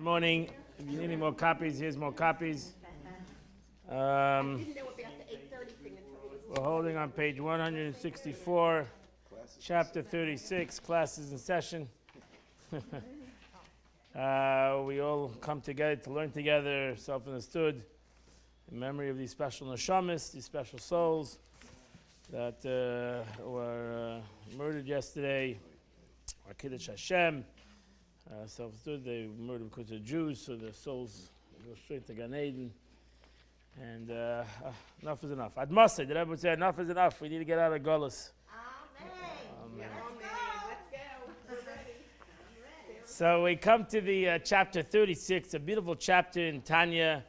Morning. If you need any more copies, here's more copies. We're holding on page 164, chapter 36, classes in session. We all come together to learn together, self-understood, in memory of these special neshamas, these special souls that were murdered yesterday. Kiddush Hashem. Self-understood, they were murdered because they're Jews, so their souls go straight to Gan Eden. And enough is enough. I'd must say, the Rebbe would say, enough is enough. We need to get out of Golus. Amen. Let's go. So we come to the chapter 36, a beautiful chapter in Tanya,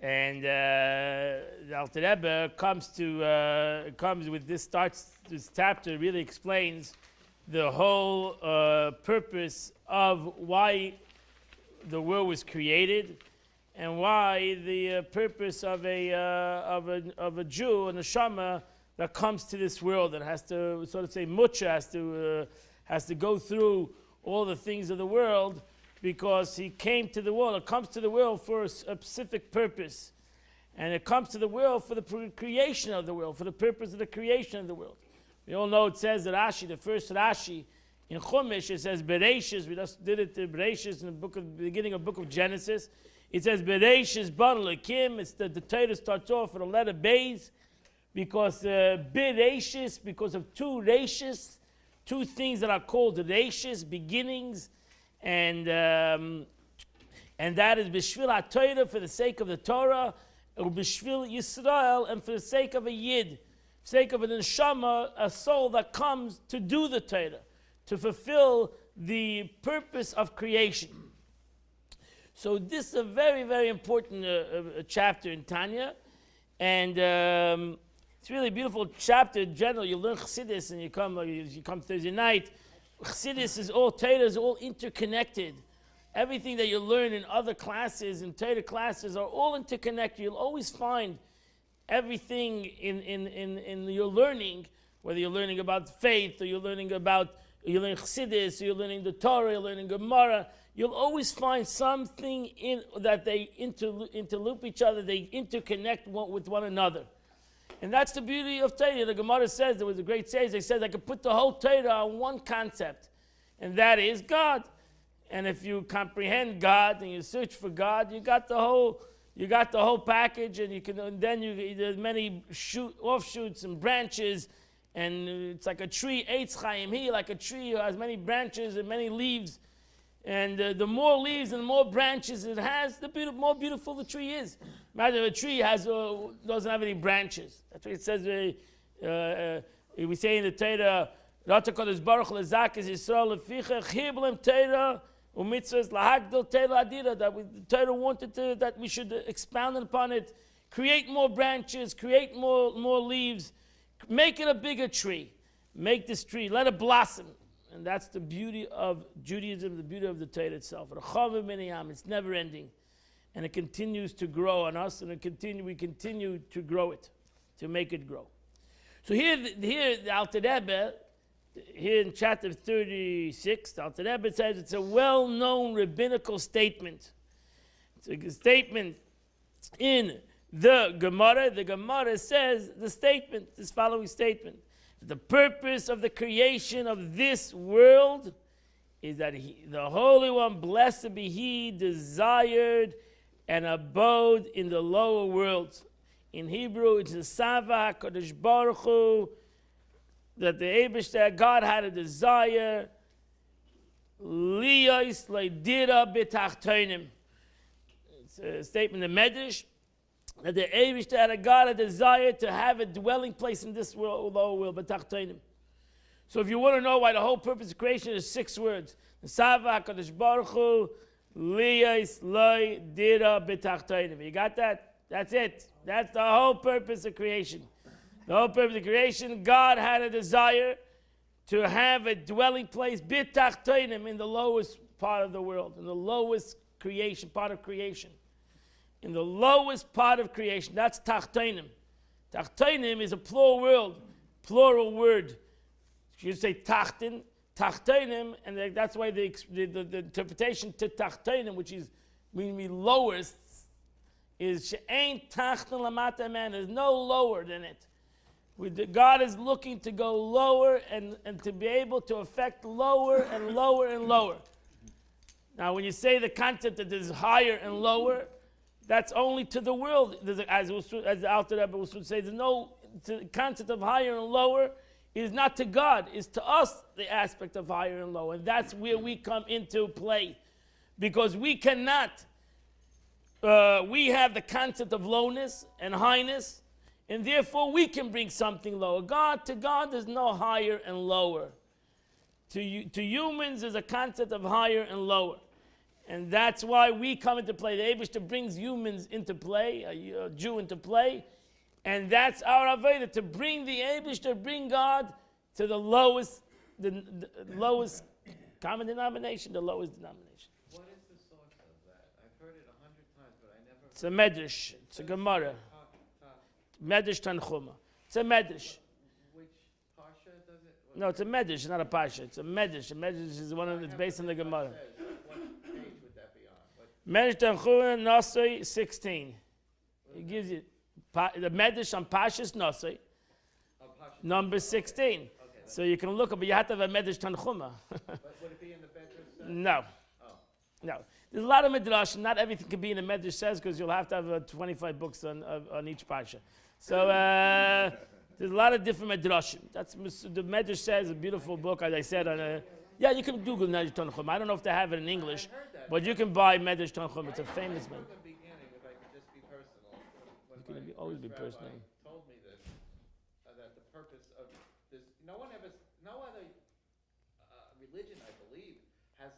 and the Alter Rebbe comes with this chapter really explains the whole purpose of why the world was created, and why the purpose of a Jew, a Neshama, that comes to this world and has to sort of say mucha, has to go through all the things of the world, because he came to the world. It comes to the world for a specific purpose, and it comes to the world for the creation of the world, for the purpose of the creation of the world. We all know it says that Rashi, the first Rashi in Chumash, it says Bereshis. We just did it to Bereshis in the beginning of the book of Genesis. It says Bereshis Bar Elokim. It's the Torah starts off with a letter Beis, because Bereshis, because of two Reshis, two things that are called Reshis, beginnings, and that is B'shvil HaTorah, for the sake of the Torah, or B'shvil Yisrael, and for the sake of a Yid, sake of an Neshama, a soul that comes to do the Torah, to fulfill the purpose of creation. So this is a very, very important chapter in Tanya, and it's really a beautiful chapter in general. You learn Chassidus, and you come Thursday night. Chassidus is all, Torah is all interconnected. Everything that you learn in other classes, in Torah classes, are all interconnected. You'll always find everything in your learning, whether you're learning about faith, or you're learning Chassidus, or you're learning the Torah, you're learning Gemara, you'll always find something in that they interloop each other, they interconnect with one another. And that's the beauty of Torah. The Gemara says, there was a great sage, they said, I could put the whole Torah on one concept, and that is God. And if you comprehend God and you search for God, you got the whole package, and there's many offshoots and branches, and it's like a tree, Eitz Chaim Hi, like a tree who has many branches and many leaves. And the more leaves and the more branches it has, the more beautiful the tree is. Imagine if a tree doesn't have any branches. That's what it says. We say in the Torah, Raton Kodesh Baruch Lezakas Yisrael Leficha Chiblim Torah Umitzvahs Lahagdil Torah Adira. That the Torah wanted that we should expound upon it, create more branches, create more leaves, make it a bigger tree, make this tree, let it blossom. And that's the beauty of Judaism, the beauty of the Torah itself. It's never ending. And it continues to grow on us, and we continue to grow it, to make it grow. So here the Alter Rebbe, here in chapter 36, the Alter Rebbe says it's a well-known rabbinical statement. It's a statement in the Gemara. The Gemara says this following statement. The purpose of the creation of this world is that the Holy One, blessed be He, desired and abode in the lower worlds. In Hebrew, it's the Sava HaKadosh Baruch Hu, that the Eibishter, God had a desire, Liyos Leidira B'tachtonim. It's a statement in Medrash, that the Eibishter had a desire to have a dwelling place in this world, lower world, B'tachtonim. So if you want to know why the whole purpose of creation is 6 words, the Sava HaKadosh Baruch Hu, Liyos Leidira B'tachtonim. You got that? That's it. That's the whole purpose of creation. The whole purpose of creation, God had a desire to have a dwelling place, B'tachtonim, in the lowest part of the world, in the lowest part of creation. In the lowest part of creation, that's Tachtonim. Tachtonim is a plural word. You say Tachtin, Tachtonim, and that's why the interpretation to Tachtonim, which is when we lowest, is she'ain tachton lamata man. There's no lower than it. God is looking to go lower and to be able to affect lower and lower and lower. Now, when you say the concept that there's higher and lower, that's only to the world. As the Alter Rebbe would say, there's no the concept of higher and lower is not to God, is to us the aspect of higher and lower. And that's where we come into play. Because we cannot, we have the concept of lowness and highness, and therefore we can bring something lower. To God, there's no higher and lower. To humans, there's a concept of higher and lower. And that's why we come into play. The Eibishter brings humans into play, a Jew into play. And that's our Avodah, to bring the Eibishter, bring God to the lowest common denomination, the lowest denomination. What is the source of that? I've heard it 100 times, but I never... It's a medrash. It's a Gemara. Medrash Tanchuma. It's a medrash. Which parsha does it? No, it's a medrash, not a parsha. It's a medrash. A medrash is one of it's based on the Gemara. What page would that be on? Medrash Tanchuma, Nasai 16. It gives you the medrash on Pashas Nasai, number 16. Okay, so you can look up, but you have to have a medrash Tanchuma. But would it be in the Medrash? No. Oh. No. There's a lot of midrash. Not everything can be in the medrash says because you'll have to have 25 books on each parsha. So there's a lot of different midrashim. That's the medrash says, a beautiful book, as I said. Yeah, you can Google medrash Tanchuma. I don't know if they have it in English, but you can buy medrash Tanchuma. It's a famous one. You can always be personal. Told me this, that the purpose of this, no other religion, I believe, has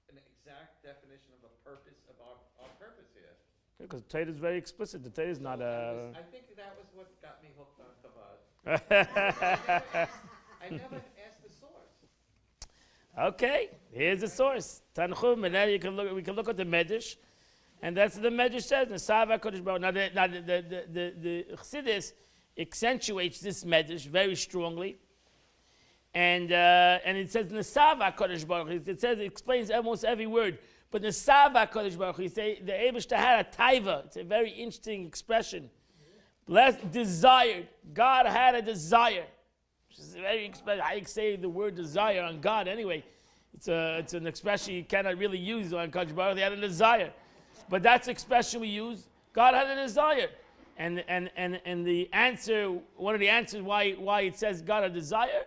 an exact definition of a purpose of our purpose here. Because Torah is very explicit. The Torah is not a... I think that was what got me hooked on Chabad. I never asked the source. Okay, here's the source. Tanchum, and then we can look at the Medrash. And that's what the Medrash says. Neshama Kodesh Baruch. Now the Chassidus accentuates this Medrash very strongly, and it says Neshama Kodesh Baruch. It explains almost every word. But Neshama Kodesh Baruch, the Eibishter had a taiva. It's a very interesting expression. Desired. God had a desire. Which is very expression. I say the word desire on God anyway. It's an expression you cannot really use on Kodesh Baruch. They had a desire. But that's the expression we use. God had a desire. And the answer, one of the answers why it says God had a desire,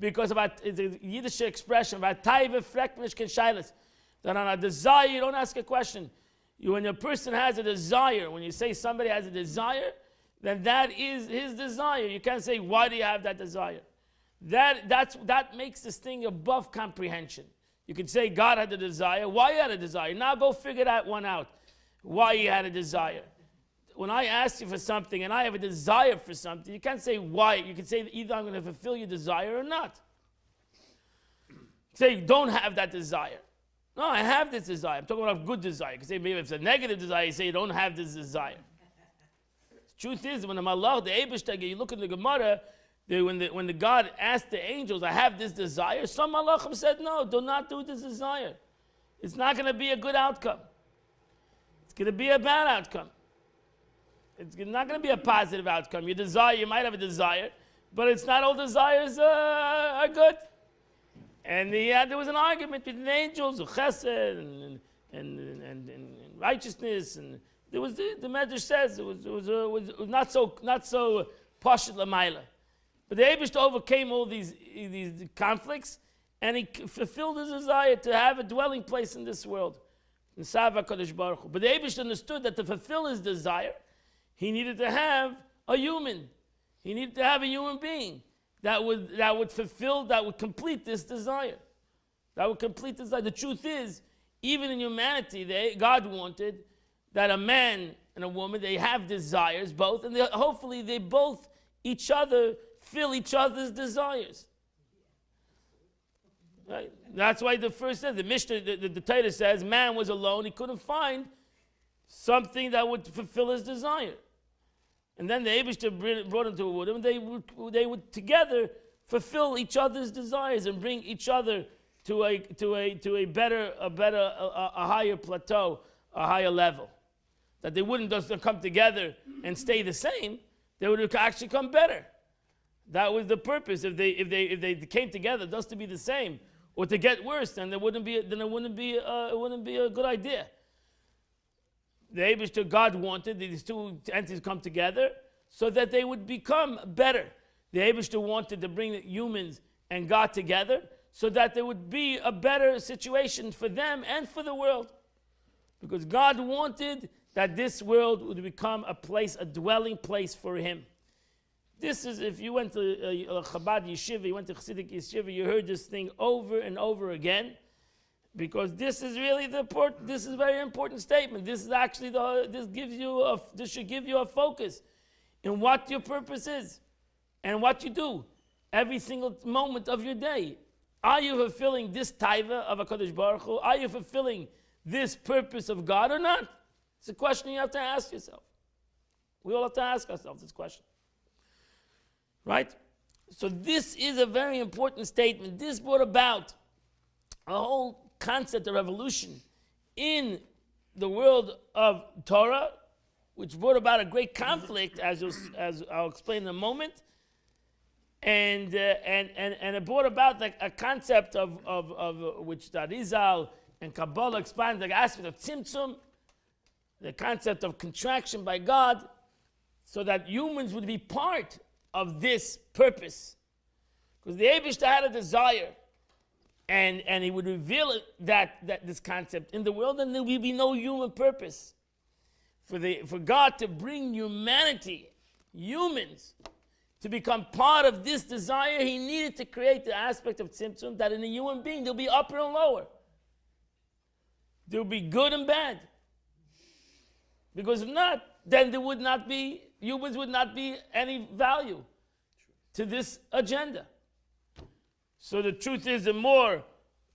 because it's a Yiddish expression, that on a desire, you don't ask a question. When a person has a desire, when you say somebody has a desire, then that is his desire. You can't say, why do you have that desire? That makes this thing above comprehension. You can say God had a desire. Why he had a desire? Now go figure that one out. Why he had a desire. When I ask you for something and I have a desire for something, you can't say why. You can say either I'm going to fulfill your desire or not. Say you don't have that desire. No, I have this desire. I'm talking about a good desire. You can say maybe if it's a negative desire, you say you don't have this desire. The truth is, when the Malach, the Eibishter, you look in the Gemara, when the God asked the angels, I have this desire, some Malachim said, no, do not do this desire. It's not going to be a good outcome. It's going to be a bad outcome. It's not going to be a positive outcome. Your desire, you might have a desire, but it's not all desires are good. And there was an argument between the angels, chesed and righteousness, and there was the Medrash says it was not so pashut l'mayla. But the Eibishter overcame all these conflicts, and he fulfilled his desire to have a dwelling place in this world. But the Eibishter understood that to fulfill his desire, he needed to have a human. He needed to have a human being that would fulfill, that would complete this desire. That would complete this desire. The truth is, even in humanity, God wanted that a man and a woman, they have desires both, and hopefully they both each other fill each other's desires. Right? That's why the first says, the Mishnah, the Torah says, man was alone, he couldn't find something that would fulfill his desire. And then the Eibishter brought him to a woman, and they would together fulfill each other's desires and bring each other to a better, a higher plateau, a higher level. That they wouldn't just come together and stay the same, they would actually come better. That was the purpose. If they came together just to be the same or to get worse, then it wouldn't be a good idea. The Eibishter God wanted these two entities come together so that they would become better. The Eibishter wanted to bring humans and God together so that there would be a better situation for them and for the world. Because God wanted that this world would become a place, a dwelling place for Him. This is, if you went to a Chabad yeshiva, you went to Chassidic yeshiva, you heard this thing over and over again, because this is really this is a very important statement. This is actually this should give you a focus in what your purpose is and what you do every single moment of your day. Are you fulfilling this taiva of HaKadosh Baruch Hu? Are you fulfilling this purpose of God or not? It's a question you have to ask yourself. We all have to ask ourselves this question. Right? So this is a very important statement. This brought about a whole concept of revolution in the world of Torah, which brought about a great conflict, as I'll explain in a moment. And it brought about a concept of which Arizal and Kabbalah explained, the aspect of tzimtzum, the concept of contraction by God, so that humans would be part of this purpose. Because the Eibishter had a desire, and He would reveal that this concept in the world, and there will be no human purpose. For God to bring humanity, humans, to become part of this desire, He needed to create the aspect of tzimtzum, that in a human being there'll be upper and lower. There'll be good and bad. Because if not, then humans would not be any value to this agenda. So the truth is, the more,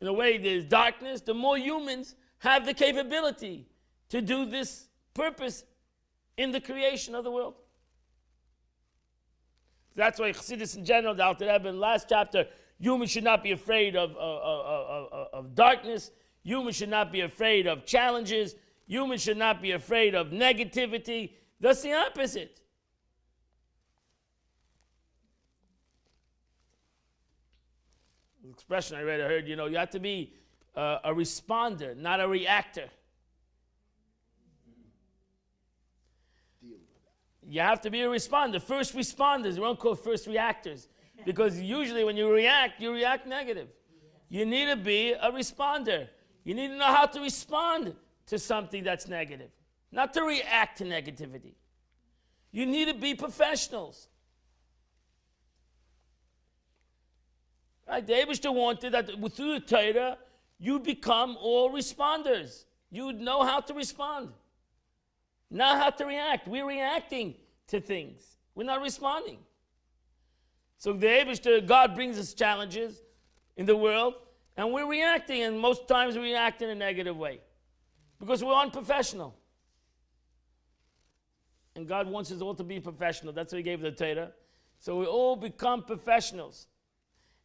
in a way, there's darkness, the more humans have the capability to do this purpose in the creation of the world. That's why Chassidus in general, the Alter Rebbe in the last chapter, humans should not be afraid of darkness. Humans should not be afraid of challenges. Humans should not be afraid of negativity. That's the opposite. The expression I heard, you have to be a responder, not a reactor. You have to be a responder. First responders, we don't call first reactors. Because usually when you react negative. You need to be a responder. You need to know how to respond to something that's negative, not to react to negativity. You need to be professionals. Right? The Eibishter wanted that through the Torah, you become all responders. You would know how to respond, not how to react. We're reacting to things. We're not responding. So the Eibishter, God brings us challenges in the world, and we're reacting, and most times we react in a negative way because we're unprofessional. And God wants us all to be professional. That's why He gave the Torah. So we all become professionals.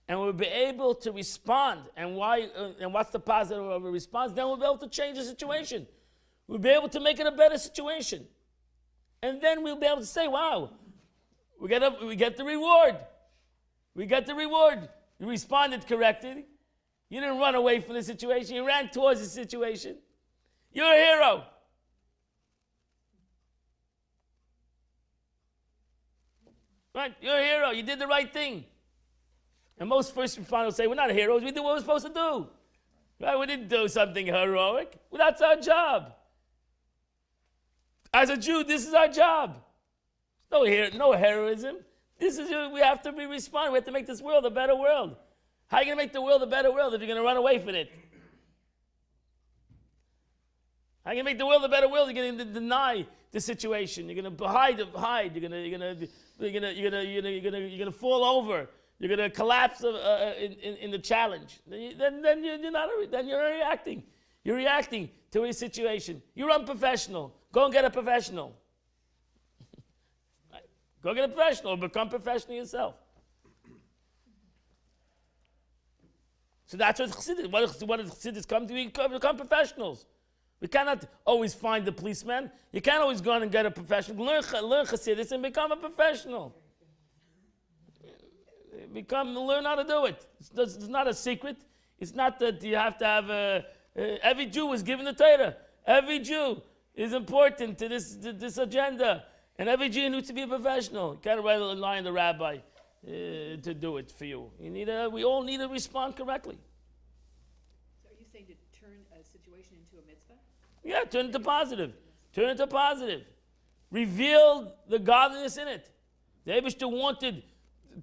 And we'll be able to respond. And what's the positive of a response? Then we'll be able to change the situation. We'll be able to make it a better situation. And then we'll be able to say, wow, we get the reward. We get the reward. You responded correctly. You didn't run away from the situation. You ran towards the situation. You're a hero. Right? You're a hero. You did the right thing. And most first responders say, we're not heroes. We did what we're supposed to do. Right? We didn't do something heroic. Well, that's our job. As a Jew, this is our job. No heroism. We have to be responding. We have to make this world a better world. How are you going to make the world a better world if you're going to run away from it? How are you going to make the world a better world? You're going to deny the situation. You're going to hide. You're going to fall over. You're going to collapse in the challenge. Then you're reacting. You're reacting to a situation. You're unprofessional. Go and get a professional. Go get a professional or become professional yourself. So that's what Chassidus come to become professionals. We cannot always find the policeman. You can't always go on and get a professional. Learn Chassidus and become a professional. Learn how to do it. It's not a secret. It's not that you have to have every Jew was given the Torah. Every Jew is important to this agenda. And every Jew needs to be a professional. You can't rely on the rabbi to do it for you. We all need to respond correctly. So are you saying to turn a situation into a mitzvah? Yeah, turn it to positive. Turn it to positive. Reveal the godliness in it. The Eibishter wanted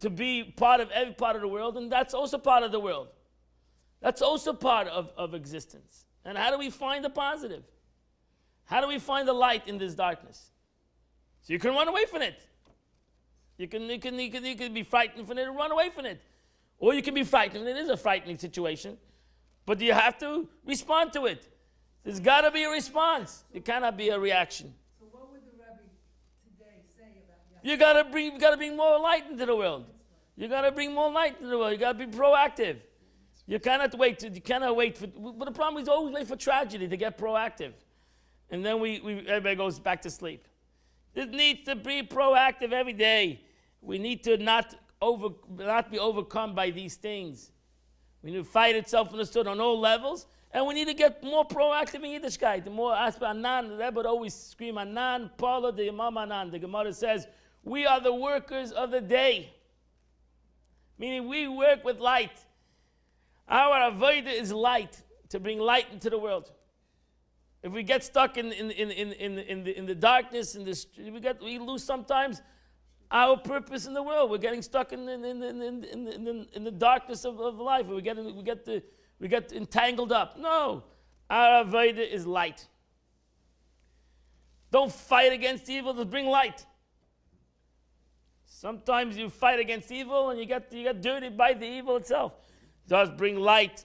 to be part of every part of the world, and that's also part of the world. That's also part of existence. And how do we find the positive? How do we find the light in this darkness? So you can run away from it. You can be frightened from it and run away from it. Or you can be frightened. It is a frightening situation. But you have to respond to it. There's got to be a response. It cannot be a reaction. So what would the Rebbe today say about You got to bring more light into the world. You got to bring more light into the world. You got to be proactive. You cannot wait for. But the problem is always wait for tragedy to get proactive, and then everybody goes back to sleep. This needs to be proactive every day. We need to not be overcome by these things. We need to fight itself understood on all levels, and we need to get more proactive in Yiddishkeit. The more aspect Anan, the Rebbe would always scream Anan, Pala the Imam Anan. The Gemara says, we are the workers of the day. Meaning we work with light. Our avodah is light, to bring light into the world. If we get stuck in the darkness, we lose sometimes our purpose in the world. We're getting stuck in the darkness of life. We get entangled up. No, our avodah is light. Don't fight against evil. Just bring light. Sometimes you fight against evil and you get dirtied by the evil itself. Does bring light.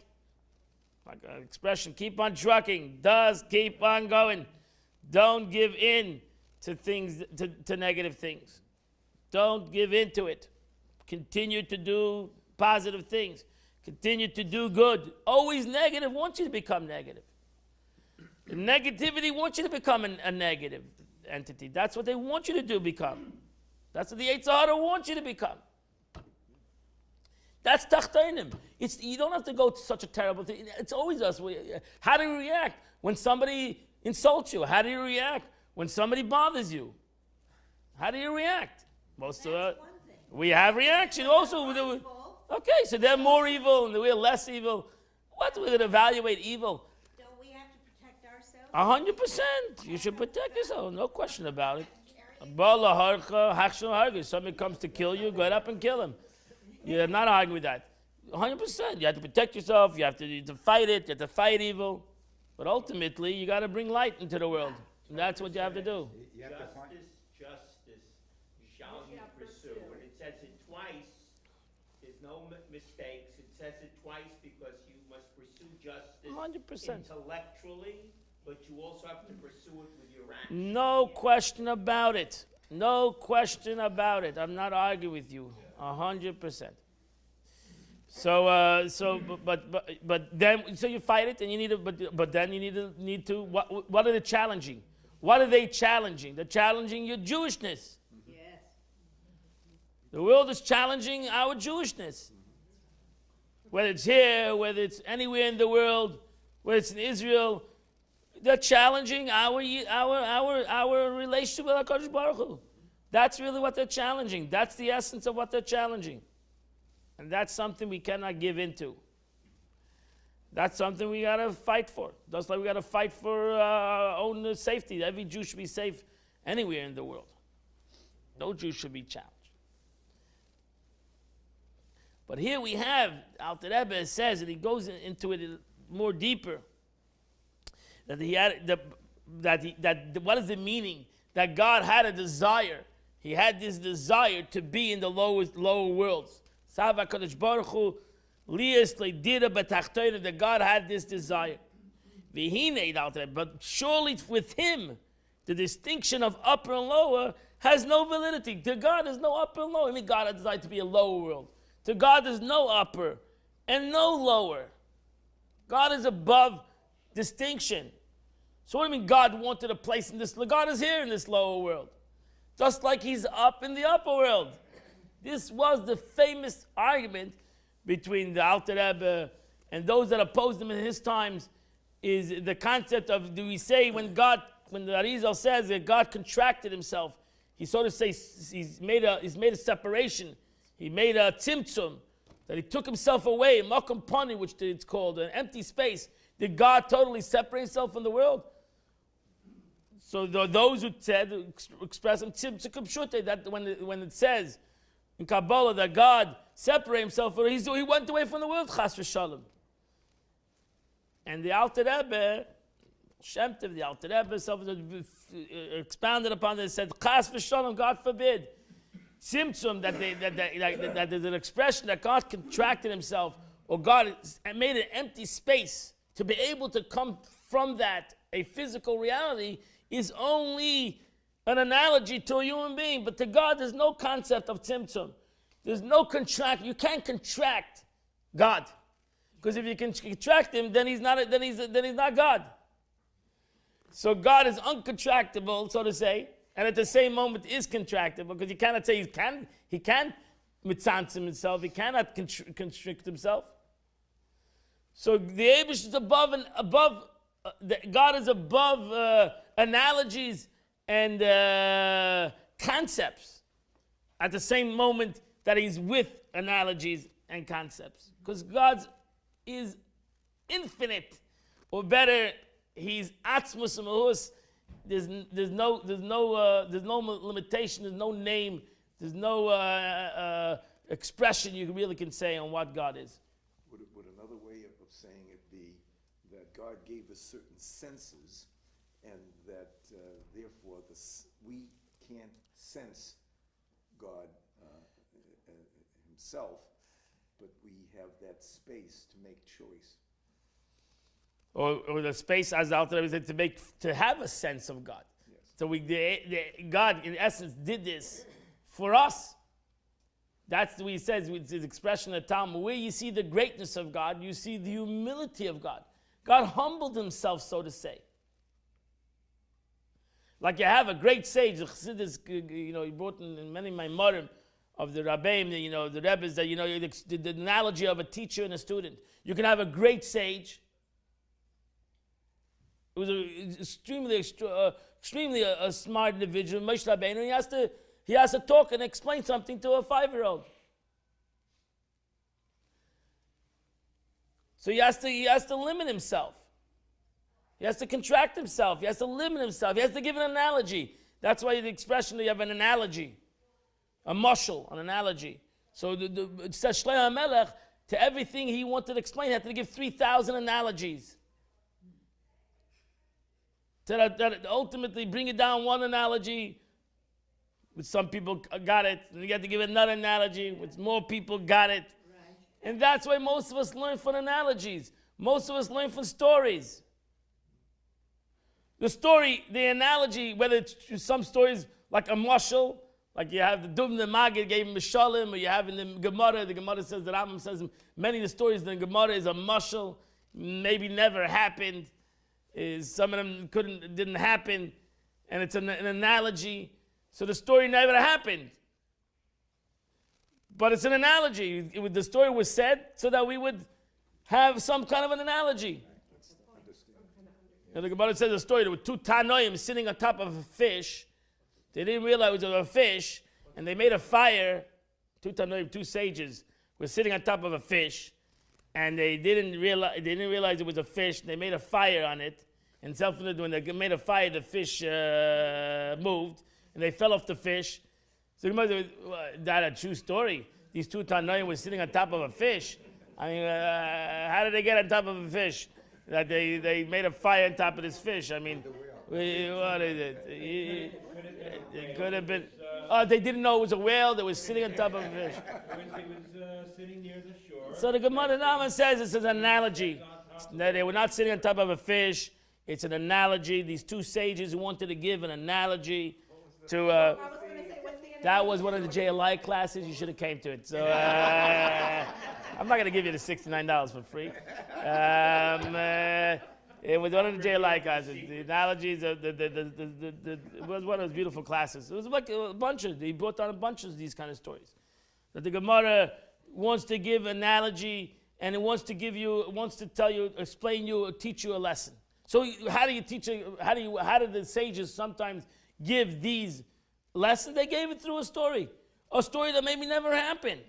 Like an expression, keep on trucking. Does keep on going. Don't give in to things, to negative things. Don't give in to it. Continue to do positive things. Continue to do good. Always negative wants you to become negative. Negativity wants you to become a negative entity. That's what they want you to become. That's what the Yetzer Hara wants you to become. That's tachtonim. You don't have to go to such a terrible thing. It's always us. How do you react when somebody insults you? How do you react when somebody bothers you? How do you react? Most of us, we have reaction also. Okay, so they're more evil and we're less evil. What? We're going to evaluate evil. Don't we have to protect ourselves? 100%. You should protect yourself. No question about it. Somebody comes to kill you, go up and kill him. You're not arguing with that. 100%. You have to protect yourself. You have to fight it. You have to fight evil. But ultimately, you got to bring light into the world. And that's what you have to do. Justice shall you pursue. And it says it twice. There's no mistakes. It says it twice because you must pursue justice 100%. intellectually, but you also have to pursue it with your actions. No question about it. No question about it. I'm not arguing with you. 100%. But then you fight it, and you need to. But then you need to. What are they challenging? What are they challenging? They're challenging your Jewishness. Yes. The world is challenging our Jewishness. Whether it's here, whether it's anywhere in the world, whether it's in Israel, they're challenging our relationship with HaKadosh Baruch Hu. That's really what they're challenging. That's the essence of what they're challenging. And that's something we cannot give into. That's something we got to fight for. Just like we got to fight for our own safety. Every Jew should be safe anywhere in the world. No Jew should be challenged. But here we have, Alter Rebbe says, and he goes into it more deeper, that what is the meaning? That God had a desire. He had this desire to be in the lower worlds. That God had this desire. But surely with him, the distinction of upper and lower has no validity. To God, there's no upper and lower. I mean, God had desired to be a lower world. To God, there's no upper and no lower. God is above distinction. So what do you mean God wanted a place in this? God is here in this lower world. Just like he's up in the upper world. This was the famous argument between the Alter Rebbe and those that opposed him in his times, is the concept of, do we say when the Arizal says that God contracted himself, he sort of says he's made a separation, he made a tzimtzum, that he took himself away, makom pani, which it's called, an empty space. Did God totally separate himself from the world? So those who said, express that when it says in Kabbalah that God separated himself, he went away from the world, chas v'shalom. And the Alter Rebbe, Shem Tov, the Alter Rebbe, expounded upon this, said, chas v'shalom, God forbid, tzimtzum, that there's an expression that God contracted himself, or God made an empty space to be able to come from that, a physical reality, is only an analogy to a human being. But to God, there's no concept of tzimtzum. There's no contract. You can't contract God, because if you can contract him, then he's not God. So God is uncontractable, so to say, and at the same moment is contractible, because you cannot say he can mitzantzim himself. He cannot constrict himself. So the Eibush is above God is above analogies and concepts at the same moment that he's with analogies and concepts. Because God is infinite, or better, he's atzmus mahus. There's no limitation, there's no name, there's no expression you really can say on what God is. Would another way of saying it be that God gave us certain senses, and that therefore we can't sense God himself, but we have that space to make choice? Or the space, as the Alter Rebbe said, to have a sense of God. Yes. So God, in essence, did this for us. That's what he says with his expression at Talmud. Where you see the greatness of God, you see the humility of God. God humbled himself, so to say. Like you have a great sage, the Chassidus, he brought in many Maimarim of the Rabbeim, the Rebbes, that the analogy of a teacher and a student. You can have a great sage. It was extremely a smart individual, Moshe Rabbeinu, and he has to talk and explain something to a 5-year-old. So he has to limit himself. He has to contract himself. He has to limit himself. He has to give an analogy. That's why the expression that you have an analogy, a mashal, an analogy. So it says Shlomo HaMelech, to everything he wanted to explain, he had to give 3,000 analogies. That ultimately bring it down one analogy, which some people got it, and you have to give another analogy, which more people got it. Right. And that's why most of us learn from analogies. Most of us learn from stories. The analogy, whether it's some stories like a mashal, like you have the Dum the Magid gave him a shalim, or you have in the Gemara says, the Rambam says, many of the stories in the Gemara is a mashal, maybe never happened. Some of them didn't happen, and it's an analogy. So the story never happened. But it's an analogy. The story was said so that we would have some kind of an analogy. And the Gemara says a story. There were 2 Tanoim sitting on top of a fish. They didn't realize it was a fish, and they made a fire. 2 Tanoim, 2 sages, were sitting on top of a fish, and they didn't realize it was a fish. They made a fire on it, and when they made a fire, the fish moved, and they fell off the fish. So the Gemara said, that's a true story. These 2 Tanoim were sitting on top of a fish. I mean, how did they get on top of a fish? That they made a fire on top of this fish. I mean, what is it? It could have been. They didn't know it was a whale that was sitting on top of a fish. It was sitting near the shore. So the Gemara Naaman says it's an analogy. That they were not sitting on top of a fish. It's an analogy. These 2 sages who wanted to give an analogy to. I was going to say, what's the That was one of the JLI classes. You should have came to it. So I'm not going to give you the $69 for free. It was one of the JLI classes. The analogies of it was one of those beautiful classes. It was like a bunch of, he brought down a bunch of these kind of stories. That the Gemara wants to give analogy and it wants to give you, wants to tell you, explain you, or teach you a lesson. So how do you teach, how do the sages sometimes give these lessons? They gave it through a story that maybe never happened.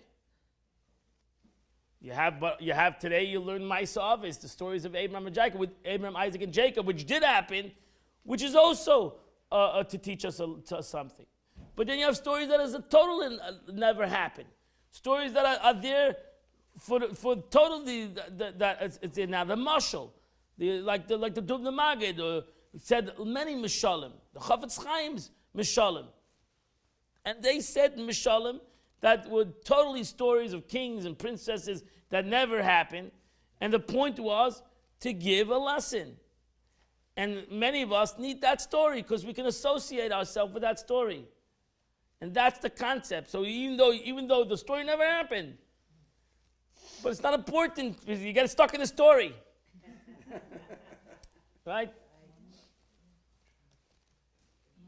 You have today, you learn Ma'aseh Avos, the stories of Abraham and Jacob, with Abraham, Isaac, and Jacob, which did happen, which is also to teach us something. But then you have stories that is a total never happened. Stories that are there for totally that it's in now the mashal, like the Dubna Magid said many mishalim, the Chafetz Chaim's mishalim, and they said mishalim that were totally stories of kings and princesses that never happened. And the point was to give a lesson. And many of us need that story because we can associate ourselves with that story. And that's the concept. So even though the story never happened, but it's not important because you get stuck in the story. Right?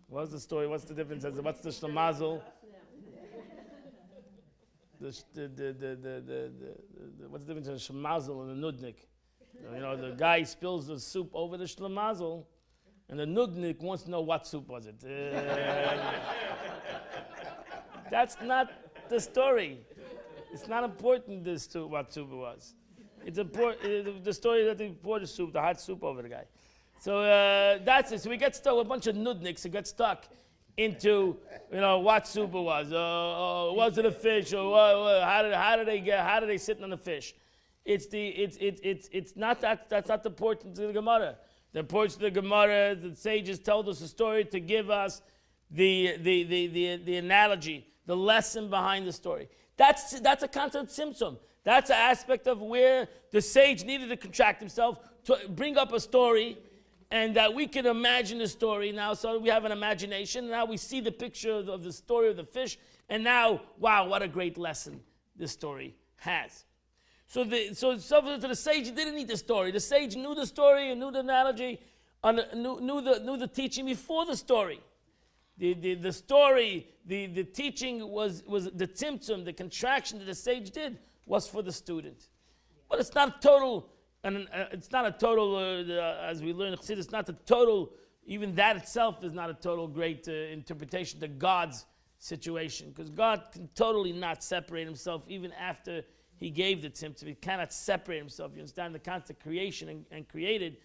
What's the story? What's the difference? What's the shlemazel? What's the difference between a shemazel and a nudnik? You know, the guy spills the soup over the shlemazel, and the nudnik wants to know what soup was it. That's not the story. It's not important what soup it was. It's important the story that they poured the hot soup over the guy. So that's it. So we get stuck, a bunch of nudniks who get stuck into, what soup it was. Was it a fish? Or how did they sit on the fish? It's not that. That's not the importance of the Gemara. The importance of the Gemara, the sages told us a story to give us the analogy, the lesson behind the story. That's a concept of Tzimtzum. That's an aspect of where the sage needed to contract himself to bring up a story, and that we can imagine the story now. So we have an imagination. Now we see the picture of the story of the fish, and now, wow, what a great lesson this story has. So the sage didn't need the story. The sage knew the story and knew the analogy, and knew the teaching before the story. The story, the teaching was the tzimtzum, the contraction that the sage did was for the student. But it's not total, and it's not a total, as we learn, it's not a total, even that itself is not a total great interpretation to God's situation, because God can totally not separate himself even after he gave the tzimtzum. He cannot separate himself. You understand the concept of creation and created.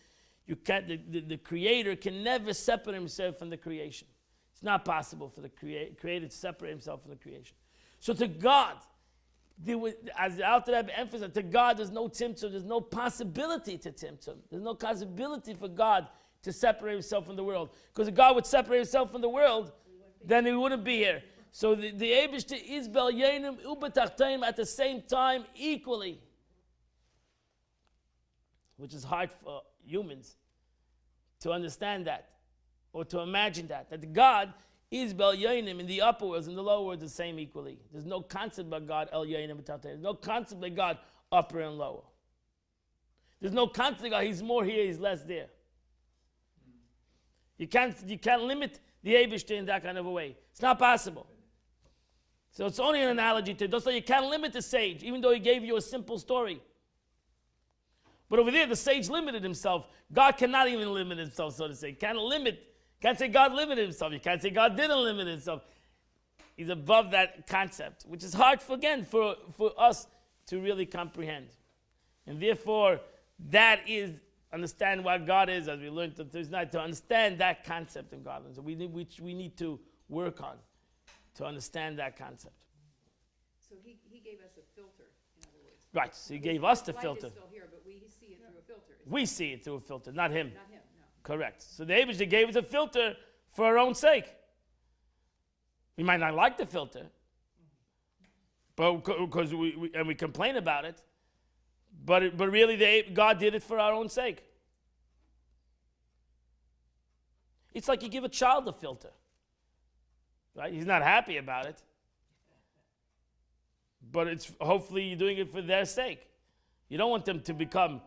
You can't. The creator can never separate himself from the creation. It's not possible for the creator to separate himself from the creation. So to God, as the Alter Rebbe emphasized, to God there's no tzimtzum, there's no possibility to tzimtzum. There's no possibility for God to separate himself from the world. Because if God would separate himself from the world, then he wouldn't be here. So the Eibishter is Bel Yenim Ubetachtaim at the same time equally. Which is hard for humans to understand that. Or to imagine that God is Bel Yoinim in the upper worlds and the lower worlds the same equally. There's no concept by God El Yoinim. There's no concept by God upper and lower. There's no concept of God He's more here, He's less there. You can't limit the Eibishter in that kind of a way. It's not possible. So it's only an analogy to just so you can't limit the sage, even though he gave you a simple story. But over there, the sage limited himself. God cannot even limit himself, so to say. Can't say God limited himself. You can't say God didn't limit himself. He's above that concept, which is hard for us to really comprehend. And therefore, that is, understand what God is, as we learned tonight, to understand that concept of God. And so which we need to work on to understand that concept. So he gave us a filter, in other words. Right, so he gave us the Light filter. is still here, but we see it through a filter. We see it through a filter, not him. Not him, no. Correct. So the Eibishter gave us a filter for our own sake. We might not like the filter, but because we complain about it, but really God did it for our own sake. It's like you give a child a filter, right? He's not happy about it, but it's hopefully you're doing it for their sake. You don't want them to become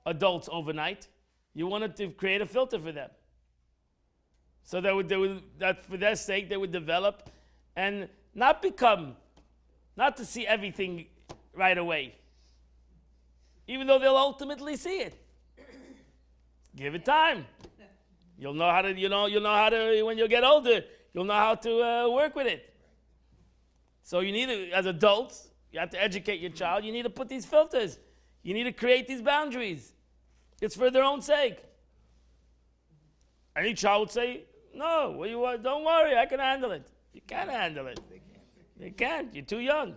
adults overnight. You wanted to create a filter for them. So that for their sake, they would develop and not to see everything right away. Even though they'll ultimately see it. Give it time. You'll know how to, when you get older, you'll know how to work with it. So you need to, as adults, you have to educate your child. You need to put these filters. You need to create these boundaries. It's for their own sake. Any child would say, no, don't worry, I can handle it. You can't handle it. They can't. You're too young.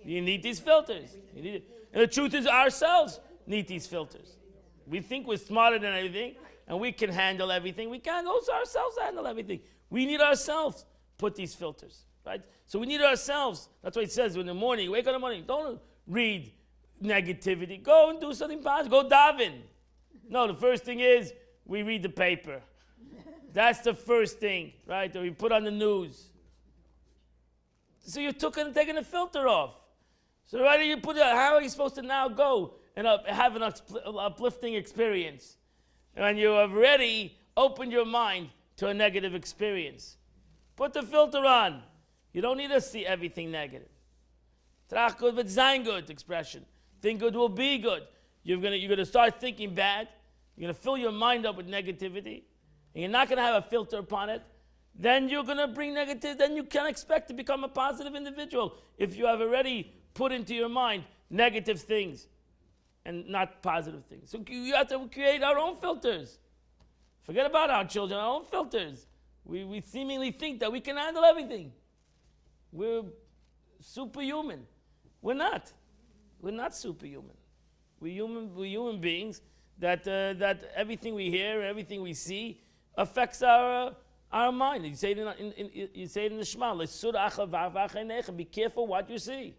You need these filters. And the truth is, ourselves need these filters. We think we're smarter than everything, and we can handle everything. We can't also ourselves handle everything. We need ourselves put these filters, right? So we need ourselves. That's why it says in the morning, you wake up in the morning, don't read negativity. Go and do something positive. Go daven. No, the first thing is we read the paper. That's the first thing, right? Or we put on the news. So you're taking the filter off. So right, you put it, how are you supposed to now go and have an uplifting experience when you have already opened your mind to a negative experience? Put the filter on. You don't need to see everything negative. Trach good with sein good expression. Think good will be good. You're gonna start thinking bad. You're gonna fill your mind up with negativity, and you're not gonna have a filter upon it. Then you're gonna bring negative. Then you can't expect to become a positive individual if you have already put into your mind negative things and not positive things. So you have to create our own filters. Forget about our children, our own filters. We seemingly think that we can handle everything. We're superhuman. We're not. We're not superhuman. We're human beings that everything we hear, everything we see affects our mind. You say it in the Shema. Be careful what you see.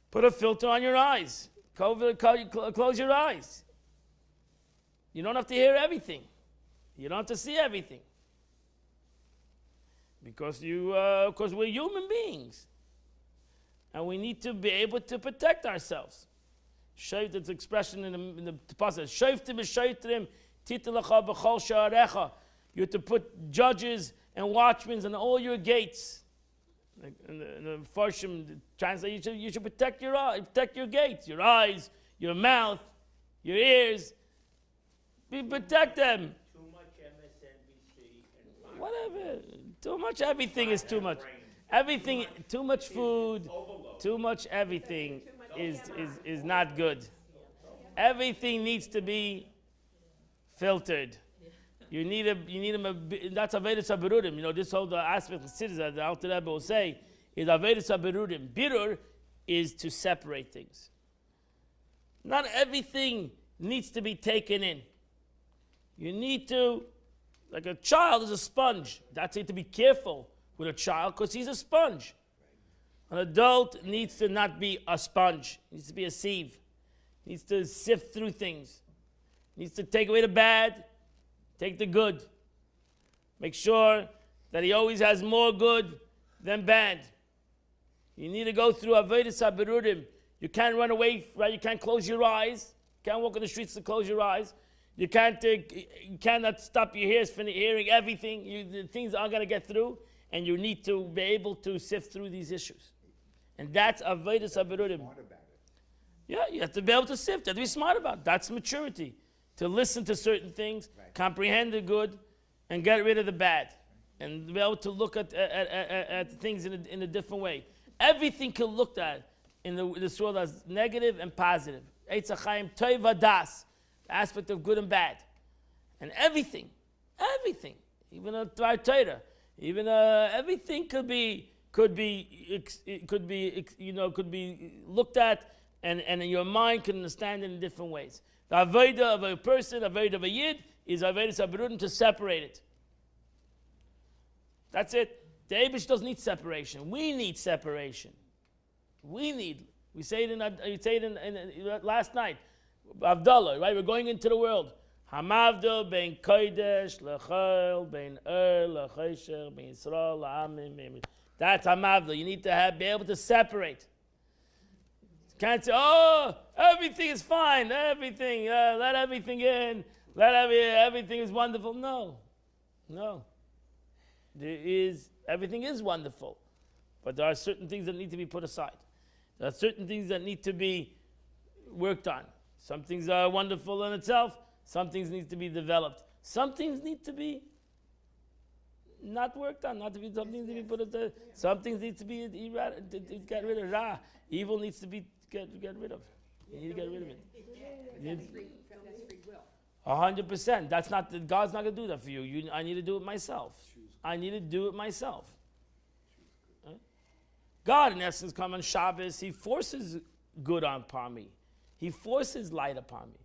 Put a filter on your eyes. Close your eyes. You don't have to hear everything. You don't have to see everything. Because we're human beings. And we need to be able to protect ourselves. Shayf, that's expression in the passage. You have to put judges and watchmen on all your gates. Like in the Farshim translate, you should protect protect your gates, your eyes, your mouth, your ears. Protect them. Too much MSNBC and Whatever. Too much everything is too much. Everything, too much food, too much everything is not good. Everything needs to be filtered. You need that's Avedis HaBerurim. You know, this whole aspect of citizens, the Alter Rebbe will say, is Avedis HaBerurim. Birur is to separate things. Not everything needs to be taken in. You need to, like a child is a sponge. That's it, to be careful with a child because he's a sponge. An adult needs to not be a sponge. He needs to be a sieve. He needs to sift through things. He needs to take away the bad, take the good. Make sure that he always has more good than bad. You need to go through Avedis HaBerurim. You can't run away, right? You can't close your eyes. You can't walk in the streets to close your eyes. You cannot stop your ears from hearing everything. The things aren't going to get through, and you need to be able to sift through these issues. And that's Avedis HaBerurim. Yeah, you have to be able to sift. You have to be smart about it. That's maturity. To listen to certain things, comprehend the good, and get rid of the bad. And be able to look at things in a different way. Everything can look at in this world as negative and positive. Eitz HaChaim, Tov Hadas, the aspect of good and bad. And everything, even a Torah, even everything could be looked at, and your mind can understand it in different ways. The avodah of a person, avodah of a yid, is Avedis HaBerurim, to separate it. That's it. The Eibush doesn't need separation. We need separation. We say it in last night. Avdallah, right? We're going into the world. Hamavdil bein kodesh lechol, bein lechosher, bein Yisrael la'amim. That's Hamavdil. You need to be able to separate. Can't say, oh, everything is fine, everything, let everything in, everything is wonderful. No. Everything is wonderful. But there are certain things that need to be put aside. There are certain things that need to be worked on. Some things are wonderful in itself. Some things need to be developed. Some things need to be not worked on. Some things need to be put aside. Some things need to be get rid of. Evil needs to be get rid of. You need to get rid of it. That's free will. 100%. That's not. God's not going to do that for you. I need to do it myself. I need to do it myself. God, in essence, comes on Shabbos. He forces good upon me. He forces light upon me.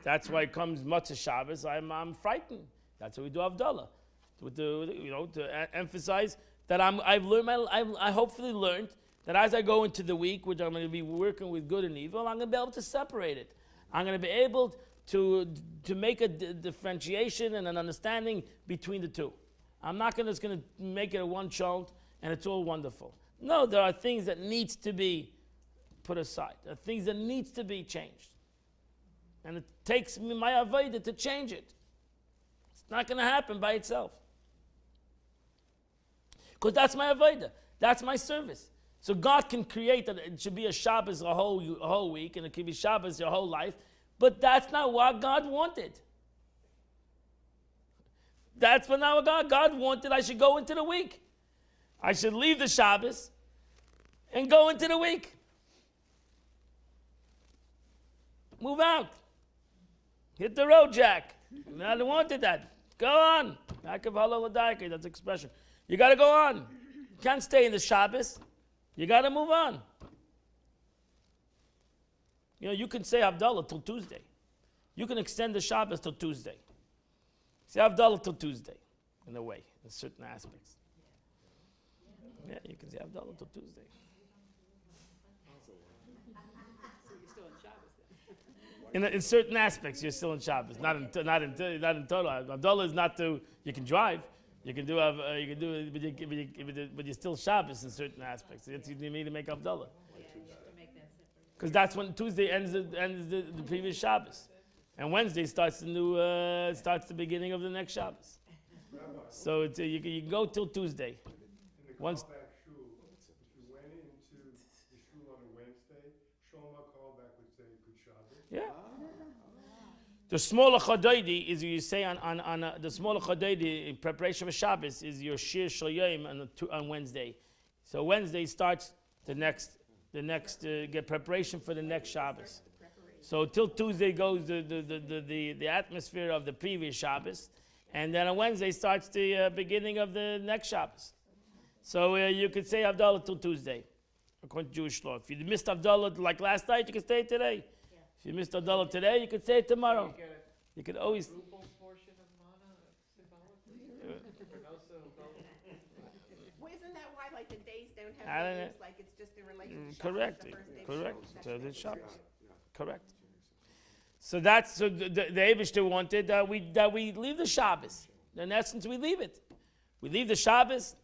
That's why it comes Matzah Shabbos. I'm frightened. That's why we do Havdalah, to emphasize that I've learned. I hopefully learned that as I go into the week, which I'm going to be working with good and evil, I'm going to be able to separate it. I'm going to be able to make a differentiation and an understanding between the two. I'm not just going to make it a one chunk and it's all wonderful. No, there are things that needs to be put aside. There are things that needs to be changed. And it takes me my avodah to change it. It's not going to happen by itself. Because that's my avodah. That's my service. So God can create that it should be a Shabbos a whole week, and it could be Shabbos your whole life. But that's not what God wanted. That's not what God wanted. I should go into the week. I should leave the Shabbos and go into the week. Move out. Hit the road, Jack. I don't wanted that. Go on. That's the expression. You got to go on. You can't stay in the Shabbos. You got to move on. You can say Havdalah till Tuesday. You can extend the Shabbos till Tuesday. Say Havdalah till Tuesday, in a way, in certain aspects. Yeah, you can say Havdalah till Tuesday. So you're still in Shabbos then? In certain aspects, you're still in Shabbos. Not in total. Havdalah is not to. You can drive. You can do. But you're still Shabbos in certain aspects. You need to make Havdalah. Because that's when Tuesday ends the previous Shabbos, and Wednesday starts the beginning of the next Shabbos. So you can go till Tuesday. Once. Callback shul, if you went into the shul on a Wednesday, Shoma callback would say Good Shabbos. Yeah. The smaller chadaydi is you say on the smaller chadaydi in preparation for Shabbos is your shir shalayim on Wednesday. So Wednesday starts the next get preparation for the next Shabbos. So till Tuesday goes the atmosphere of the previous Shabbos, and then on Wednesday starts the beginning of the next Shabbos. So you could say Havdalah till Tuesday, according to Jewish law. If you missed Havdalah like last night, you can say it today. Yeah. If you missed Havdalah today, you could say it tomorrow. You could always. Ruble portion of mana symbolically? Well, isn't that why, like, the days don't I have don't names, know. like, it's just in relation to Shabbos, Correct. the first day of Correct. Shabbos, So second the day of Shabbos. Correct. So the Eibishter wanted that we leave the Shabbos. In essence, we leave it. We leave the Shabbos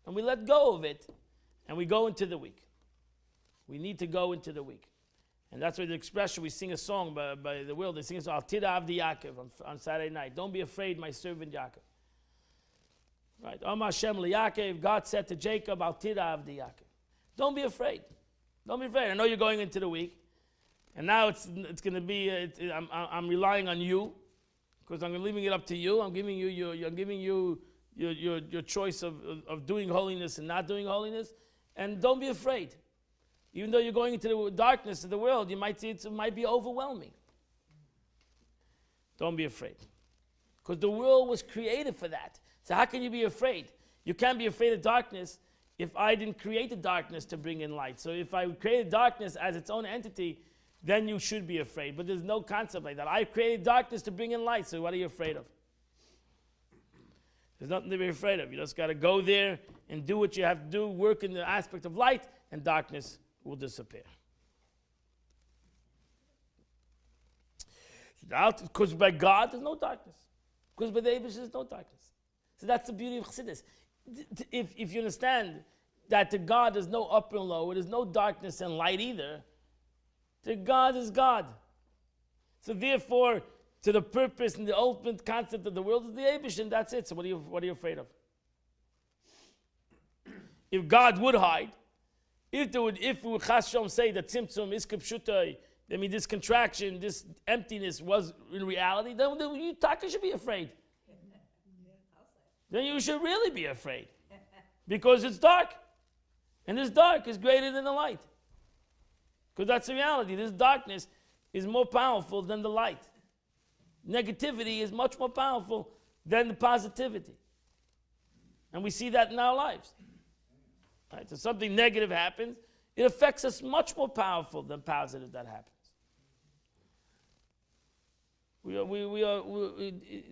and we let go of it, and we go into the week. We need to go into the week. And that's why the expression, we sing a song by the world. They sing a song, Al Tira Avdi Yaakov, on Saturday night. Don't be afraid, my servant Yaakov. Right? Omar Hashem Yaakov, God said to Jacob, Al Tira Avdi Yaakov. Don't be afraid. Don't be afraid. I know you're going into the week. And now it's going to be, I'm relying on you, because I'm leaving it up to you. I'm giving you your choice of doing holiness and not doing holiness. And don't be afraid. Even though you're going into the darkness of the world, you might see it might be overwhelming. Don't be afraid. Because the world was created for that. So how can you be afraid? You can't be afraid of darkness if I didn't create the darkness to bring in light. So if I created darkness as its own entity, then you should be afraid. But there's no concept like that. I created darkness to bring in light, so what are you afraid of? There's nothing to be afraid of. You just got to go there and do what you have to do, work in the aspect of light, and darkness will disappear. Because by God, there's no darkness. Because by the Eibush, there's no darkness. So that's the beauty of Chassidus. If you understand that to God there's no upper and lower, there's no darkness and light either, To God is God. So therefore, to the purpose and the ultimate concept of the world is the Eibush, and that's it. So what are you afraid of? If God would hide, if we would Chas Shalom say that Tzimtzum is Kipshutai, I mean this contraction, this emptiness was in reality, then you Taka should be afraid. Then you should really be afraid. Because it's dark. And this dark is greater than the light. Because that's the reality. This darkness is more powerful than the light. Negativity is much more powerful than the positivity. And we see that in our lives. Right? So something negative happens, it affects us much more powerful than positive that happens.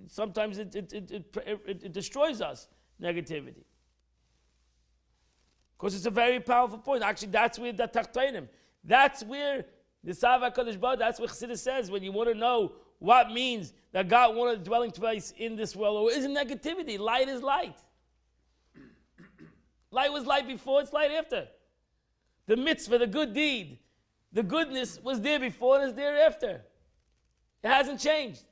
Sometimes it destroys us, negativity. Because it's a very powerful point. Actually, that's where the Tachtainim, that's where the Sava Kadosh Baruch, that's what Chassidus says when you want to know what means that God wanted a dwelling place in this world, or isn't negativity. Light is light. Light was light before, it's light after. The mitzvah, the good deed, the goodness was there before and is there after. It hasn't changed.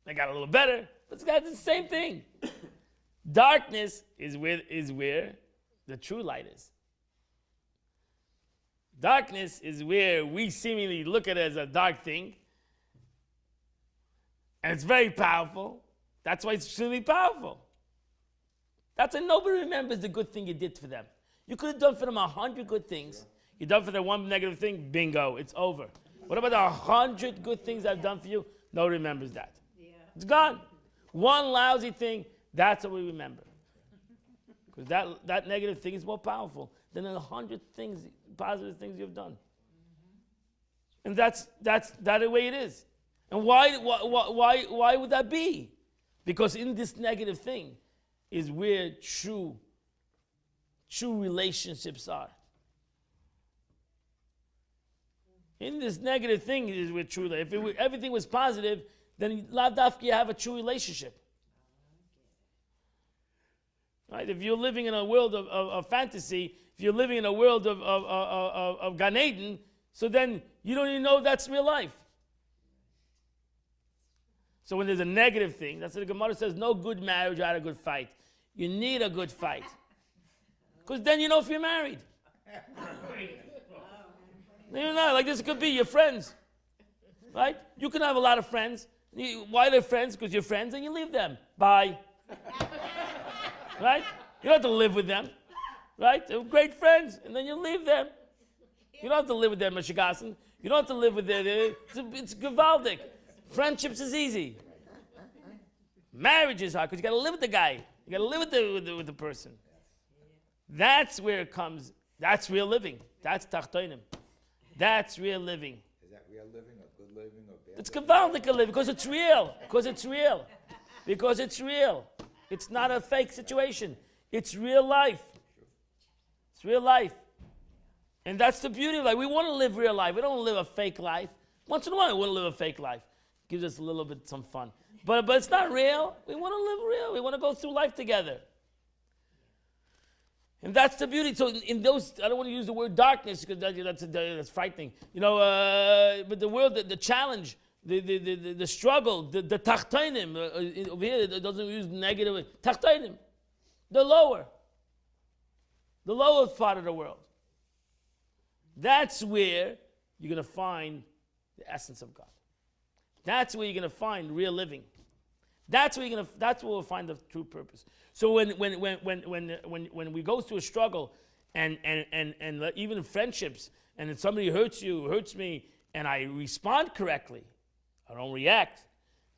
It got a little better, but it's got the same thing. Darkness is where the true light is. Darkness is where we seemingly look at it as a dark thing. And it's very powerful. That's why it's extremely powerful. That's why nobody remembers the good thing you did for them. You could have done for them 100 good things. You done for them one negative thing, bingo, it's over. What about the 100 good things I've done for you? Nobody remembers that. Yeah. It's gone. One lousy thing, that's what we remember. Because that negative thing is more powerful than the 100 things, positive things you've done. And that's the way it is. And why would that be? Because in this negative thing is where true relationships are. In this negative thing is where true. If everything was positive, then lavdafki you have a true relationship. Right? If you're living in a world of fantasy, if you're living in a world of Gan Eden, so then you don't even know that's real life. So when there's a negative thing, that's what the Gemara says, no good marriage without a good fight. You need a good fight. Because then you know if you're married. You know, like this could be your friends. Right? You can have a lot of friends. Why they're friends? Because you're friends and you leave them. Bye. Right? You don't have to live with them. Right? They're great friends. And then you leave them. You don't have to live with them, Meshigasen. You don't have to live with them. It's gewaldic. Friendships is easy. Marriage is hard because you got to live with the guy. You got to live with the person. That's where it comes. That's real living. That's tachtoinim. That's real living. Is that real living or good living or bad? It's gewaldic living because it's real. Because it's real. Because it's real. It's not a fake situation. It's real life. It's real life. And that's the beauty of life. We want to live real life. We don't live a fake life. Once in a while, we want to live a fake life. Gives us a little bit some fun. But it's not real. We want to live real. We want to go through life together. And that's the beauty. So in those, I don't want to use the word darkness because that's frightening. You know, but the world, the challenge, the struggle, the tachtainim, over here it doesn't use negative. Tachtainim, the lower part of the world. That's where you're going to find the essence of God. That's where you're going to find real living. That's where we'll find the true purpose. So when we go through a struggle and even friendships, and then somebody hurts me, and I respond correctly, I don't react,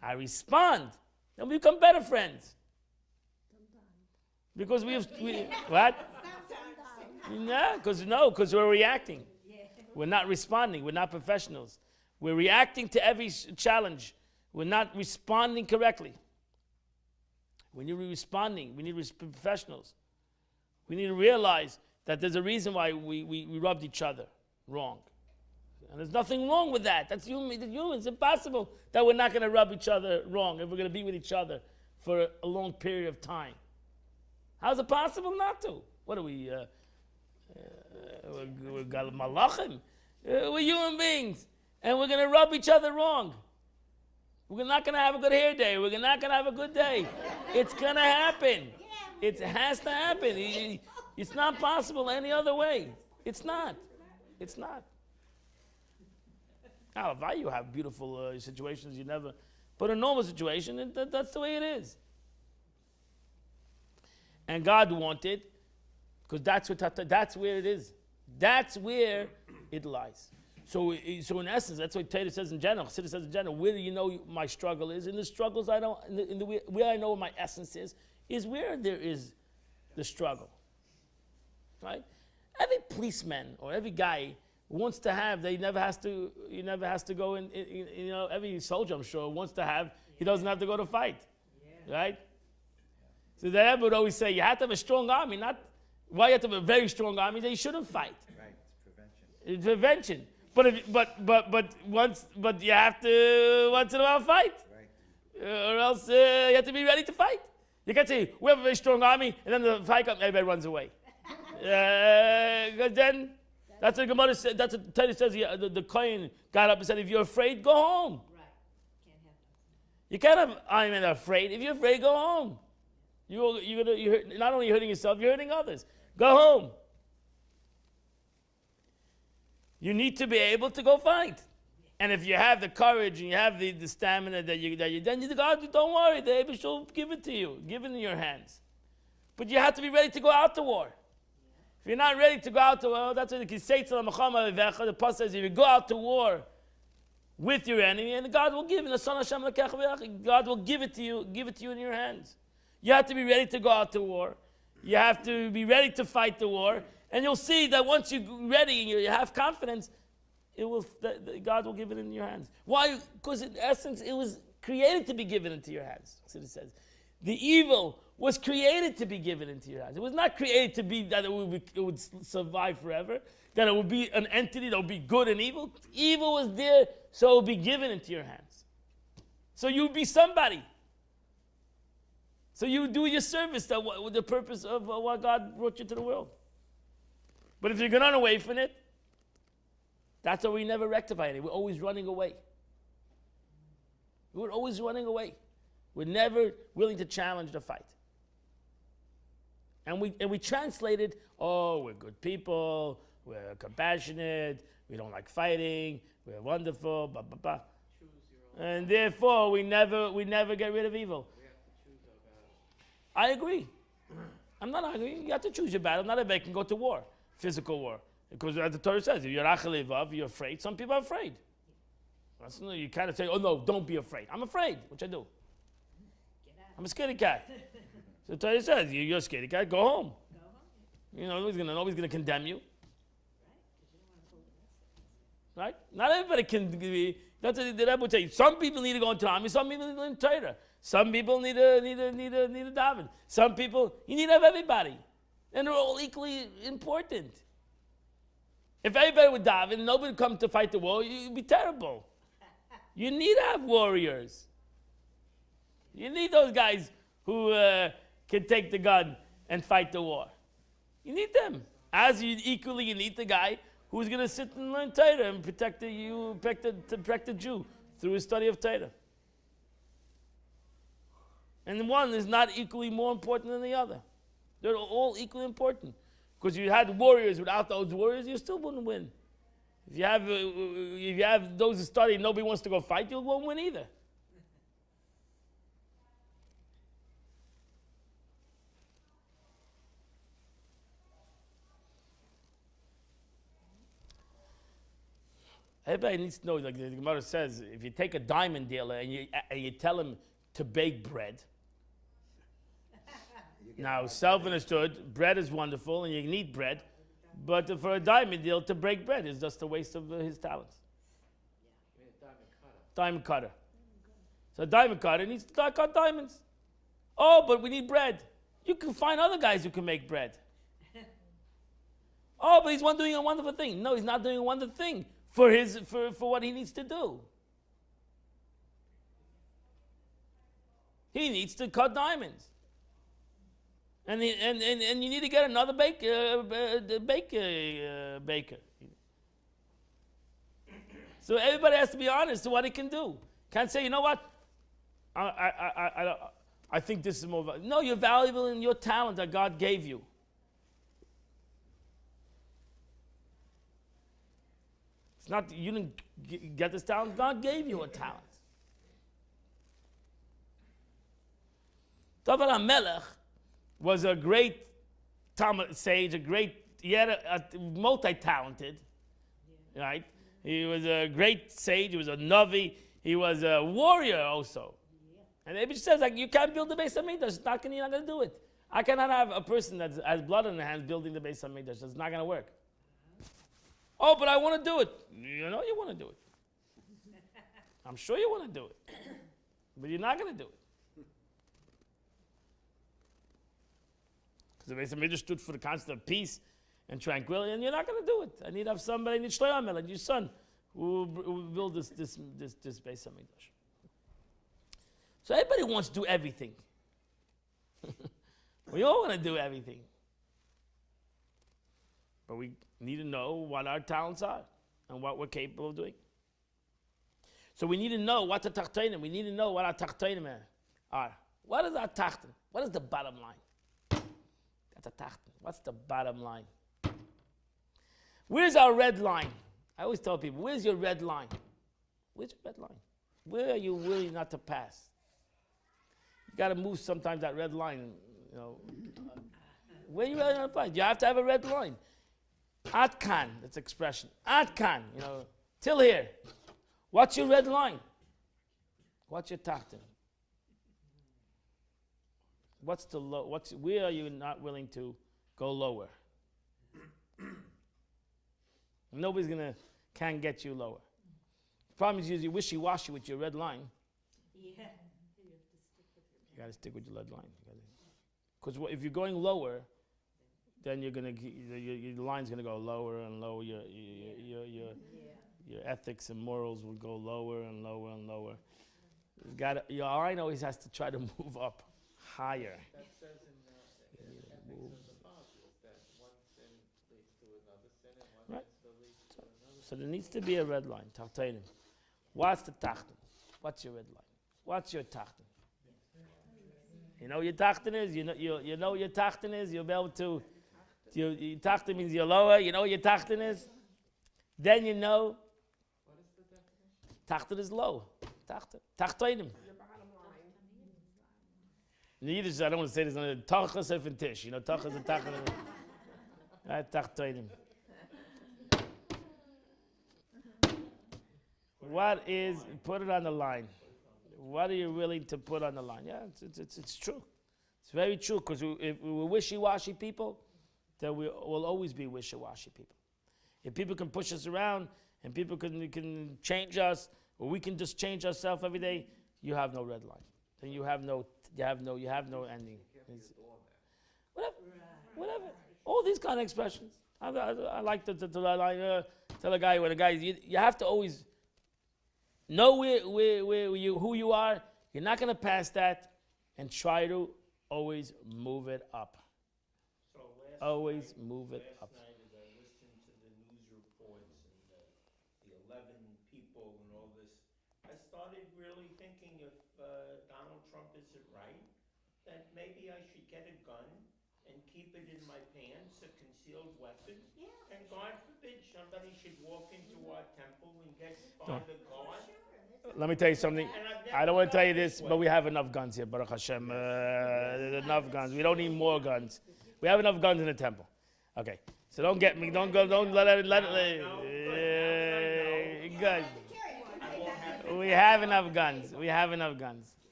I respond, then we become better friends. Because what? No, because we're reacting. We're not responding. We're not professionals. We're reacting to every challenge. We're not responding correctly. We need responding. We need professionals. We need to realize that there's a reason why we rubbed each other wrong. And there's nothing wrong with that. That's human. It's impossible that we're not going to rub each other wrong if we're going to be with each other for a long period of time. How's it possible not to? What are we? We got malachim. We're human beings. And we're going to rub each other wrong. We're not going to have a good hair day. We're not going to have a good day. It's going to happen. It has to happen. It's not possible any other way. It's not. It's not. Now, if you have beautiful situations, you never. But a normal situation, that's the way it is. And God wanted, because that's where it is. That's where it lies. So in essence, that's what Torah says in general. Chassidus says in general, where do you know my struggle is? In the struggles I don't, where I know what my essence is where there is the struggle. Right? Every policeman or every guy wants to have, he never has to go in, every soldier, I'm sure, wants to have, he doesn't have to go to fight. Right? So the Rebbe would always say, you have to have a strong army, why you have to have a very strong army, that you shouldn't fight. Right, it's prevention. It's prevention. But you have to once in a while fight. Right. Or else you have to be ready to fight. You can't say, we have a very strong army, and then the fight comes, everybody runs away. Because then, that's what Gemara said, that's what Torah says, the Kohen got up and said, if you're afraid, go home. Right. Can't have that. You can't have, I'm afraid. If you're afraid, go home. You're not only hurting yourself, you're hurting others. Go home. You need to be able to go fight. And if you have the courage and you have the stamina then God, don't worry, the Rebbe will give it to you, give it in your hands. But you have to be ready to go out to war. If you're not ready to go out to war, that's what the Pasuk says, if you go out to war with your enemy, and God will give it, God will give it to you in your hands. You have to be ready to go out to war. You have to be ready to fight the war. And you'll see that once you're ready and you have confidence, God will give it in your hands. Why? Because in essence, it was created to be given into your hands. That's what it says. The evil was created to be given into your hands. It was not created to be that it would survive forever, that it would be an entity that would be good and evil. Evil was there, so it would be given into your hands. So you would be somebody. So you would do your service with the purpose of what God brought you to the world. But if you're going to run away from it, that's why we never rectify it. We're always running away. We're always running away. We're never willing to challenge the fight. And we translated, we're good people, we're compassionate, we don't like fighting, we're wonderful, blah, blah, blah. And therefore, we never get rid of evil. I agree. I'm not arguing. You have to choose your battle. Not everybody can go to war. Physical war. Because as the Torah says, if you're achalevav, you're afraid. Some people are afraid. You kind of say, oh no, don't be afraid. I'm afraid. What I do? I'm a scaredy cat. So the Torah says, you're a scaredy cat, go home. Nobody's going to condemn you. Right? Not everybody can be. That's what the Rebbe would say. Some people need to go into the army. Some people need to learn Torah. Some people need a daven. Some people, you need to have everybody. And they're all equally important. If everybody would daven and nobody would come to fight the war, you'd be terrible. You need to have warriors. You need those guys who can take the gun and fight the war. You need them. As you need the guy who's going to sit and learn Torah and protect the Jew through his study of Torah. And one is not equally more important than the other. They're all equally important. Because you had warriors, without those warriors, you still wouldn't win. If you have those who study and nobody wants to go fight, you won't win either. Everybody needs to know, like the Gemara says, if you take a diamond dealer and you tell him to bake bread, now self-understood, bread is wonderful and you need bread, but for a diamond dealer to break bread is just a waste of his talents. Diamond cutter. So a diamond cutter needs to cut diamonds. Oh, but we need bread. You can find other guys who can make bread. Oh, but he's doing a wonderful thing. No, he's not doing a wonderful thing for what he needs to do. He needs to cut diamonds. And you need to get another baker. So everybody has to be honest to what he can do. Can't say, you know what? I think this is more valuable. No, you're valuable in your talent that God gave you. It's not you didn't get this talent. God gave you a talent. David HaMelech was a great Talmud sage, he had a multi-talented, right? He was a great sage, he was a Navi, he was a warrior also. And Abel says, like, you can't build the Beis HaMikdash, you're not going to do it. I cannot have a person that has blood on their hands building the Beis HaMikdash. It's not going to work. Oh, but I want to do it. You know you want to do it. I'm sure you want to do it. But you're not going to do it. Because the Beis HaMikdash stood for the concept of peace and tranquility, and you're not going to do it. I need to have somebody, I need Shlomo, like your son, who will build this Beis HaMikdash. So everybody wants to do everything. We all want to do everything. But we need to know what our talents are and what we're capable of doing. So we need to know what the tachtonim, we need to know what our tachtonim are. What is our tachton? What is the bottom line? That's a tachton. What's the bottom line? Where's our red line? I always tell people, where's your red line? Where's your red line? Where are you willing not to pass? You got to move sometimes that red line, you know. Where you really not to pass? You have to have a red line. Ad kan, that's expression. Ad kan, you know, till here. What's your red line? What's your tachton? What's the low? Where are you not willing to go lower? Nobody's can get you lower. The problem is you're wishy-washy with your red line. Yeah. You got to stick with your red line. Because if you're going lower, then your line's gonna go lower and lower. Your ethics and morals will go lower and lower and lower. Your line always has to try to move up higher. That says in the ethics of the apostles that one sin leads to another sin and one Right. sin leads to another. So there needs to be a red line. Tachtonim. What's the tachton? What's your red line? What's your tachton? You know what your tachton is? You know what your tachton is? You'll be able to. Your tachton means you're lower. You know what your tachton is? Then you know. What is the definition? Tachton is low. Tachtonim. Your bottom line. In Yiddish, I don't want to say this. Tachas and tish. You know, tachas and tachton. Right, tachtonim. What is? Put it on the line. What are you willing to put on the line? Yeah, it's true. It's very true, because if we're wishy-washy people, then we will always be wishy-washy people. If people can push us around and people can change us, or we can just change ourselves every day, you have no red line. Then you have no ending. Whatever. All these kind of expressions. I like to tell a guy, you have to always know who you are. You're not going to pass that, and try to always move it up. So Always move it up. Last night, as I listened to the news reports and the 11 people and all this, I started really thinking, if Donald Trump isn't right, that maybe I should get a gun and keep it in my pants, a concealed weapon. Yeah. And God forbid somebody should walk into our temple and get by the guard. Let me tell you something. I don't want to tell you this, but we have enough guns here, Baruch Hashem. Enough guns. We don't need more guns. We have enough guns in the temple. Okay. So don't get me. Don't let it. Good. We have enough guns.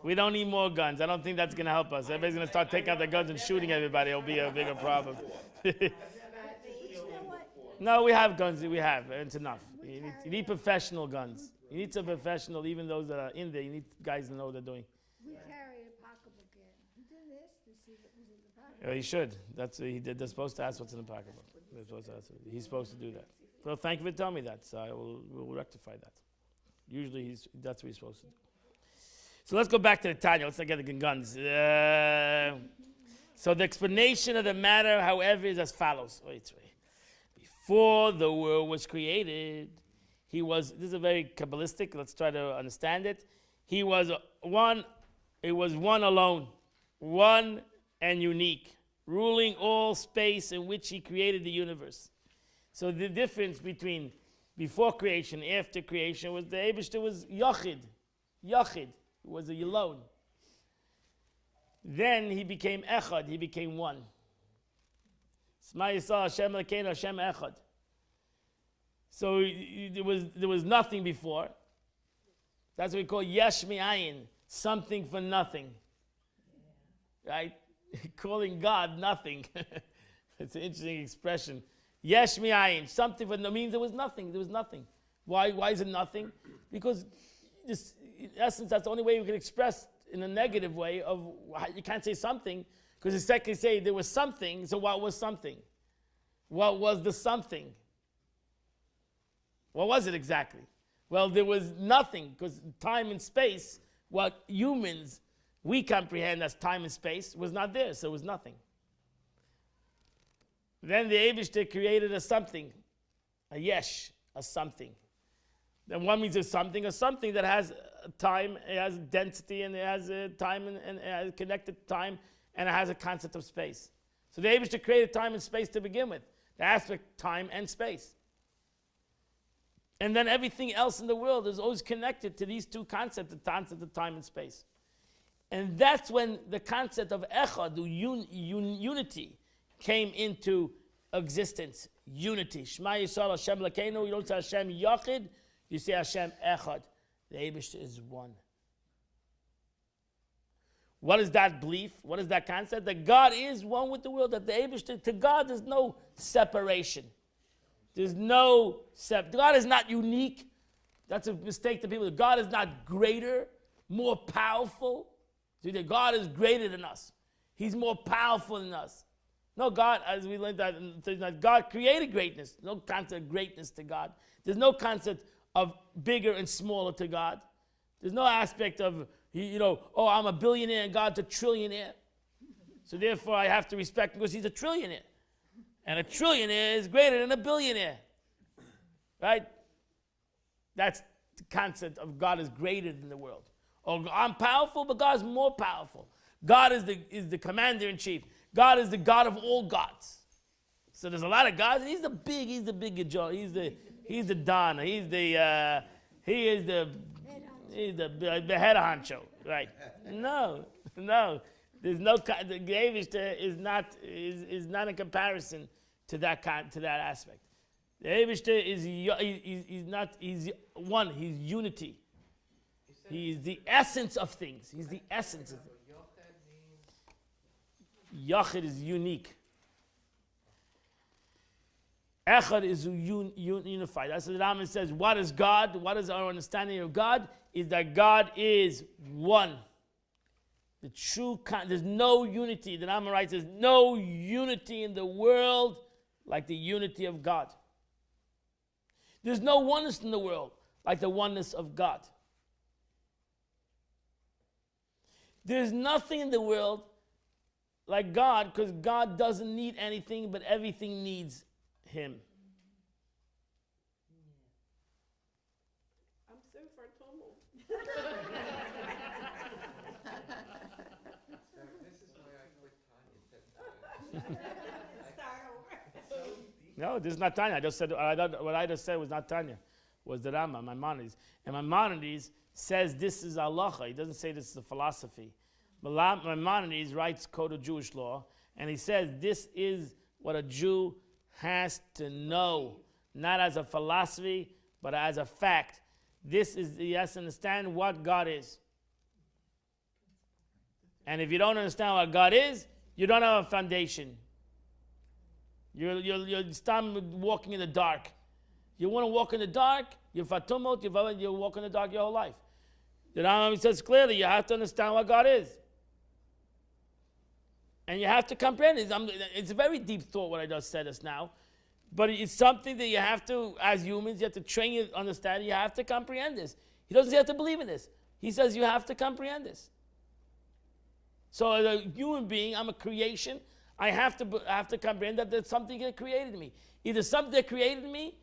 We don't need more guns. I don't think that's going to help us. Everybody's going to start taking out their guns and shooting everybody. It'll be a bigger problem. No, we have guns. We have. It's enough. You need professional guns. You need some professional, even those that are in there. You need guys to know what they're doing. We carry a pocketbook in. He did this to see what was in the pocketbook. He should. That's what he did. They're supposed to ask what's in the pocketbook. He's supposed to do that. So thank you for telling me that. So we'll rectify that. Usually that's what he's supposed to do. So let's go back to the Tanya. Let's not get the guns. So the explanation of the matter, however, is as follows. Before the world was created, this is a very Kabbalistic, let's try to understand it. He was one alone, one and unique, ruling all space in which he created the universe. So the difference between before creation, after creation, was the Eibishter was Yachid. Yachid, he was alone. Then he became Echad, he became one. Shema Yisrael Hashem Elokeinu Hashem Echad. So there was nothing before. That's what we call Yesh Mi'ayin, something for nothing. Right? Calling God nothing. It's an interesting expression. Yesh Mi'ayin, something for no means there was nothing. There was nothing. Why is it nothing? Because this, in essence, that's the only way we can express in a negative way of you can't say something, because the second say there was something, so what was something? What was the something? What was it exactly? Well, there was nothing, because time and space, what humans, we comprehend as time and space, was not there, so it was nothing. Then the Eibishter created a something, a yesh, a something. Then one means a something that has time, it has density, and it has time, and it has connected time, and it has a concept of space. So the Eibishter created time and space to begin with, the aspect time and space. And then everything else in the world is always connected to these two concepts, the concept of time and space. And that's when the concept of echad, unity, came into existence. Unity. Shema Yisrael Hashem Elokeinu. You don't say Hashem Yachid, you say Hashem Echad. The Eibishter is one. What is that belief? What is that concept? That God is one with the world. That the Eibishter, to God there's no separation. There's no God is not unique. That's a mistake to people. God is not greater, more powerful. See, that God is greater than us. He's more powerful than us. No, God, as we learned that God created greatness. No concept of greatness to God. There's no concept of bigger and smaller to God. There's no aspect of, I'm a billionaire and God's a trillionaire. So therefore I have to respect him because he's a trillionaire. And a trillionaire is greater than a billionaire. Right? That's the concept of God is greater than the world. Or I'm powerful, but God's more powerful. God is the commander-in-chief. God is the God of all gods. So there's a lot of gods, and he's the big John. He's the Don. He's the head honcho. Right? No. There's no, the Eibishter is not in comparison to that aspect. The Eibishter he's one, he's unity. He is the essence of things. He's the essence of things. Yachid is unique. Echad is unified. That's what the Rambam says. What is God? What is our understanding of God? Is that God is one. The true there's no unity. The Rambam writes, there's no unity in the world like the unity of God. There's no oneness in the world like the oneness of God. There's nothing in the world like God, because God doesn't need anything, but everything needs him. I'm so for Tomo. This is why I quit Tanya. Start over. No, this is not Tanya. I just said what I just said was not Tanya. Was the Rambam, Maimonides. And Maimonides says this is halacha. He doesn't say this is a philosophy. Maimonides writes Code of Jewish Law, and he says this is what a Jew has to know, not as a philosophy, but as a fact. He has to understand what God is. And if you don't understand what God is, you don't have a foundation. You're start walking in the dark. You want to walk in the dark, you're fatumot, you walk in the dark your whole life. The Rambam says clearly, you have to understand what God is. And you have to comprehend it. It's a very deep thought what I just said just now. But it's something that you have to, as humans, you have to train you to understand. You have to comprehend this. He doesn't say you have to believe in this. He says you have to comprehend this. So as a human being, I'm a creation. I have to comprehend that there's something that created me. Either something that created me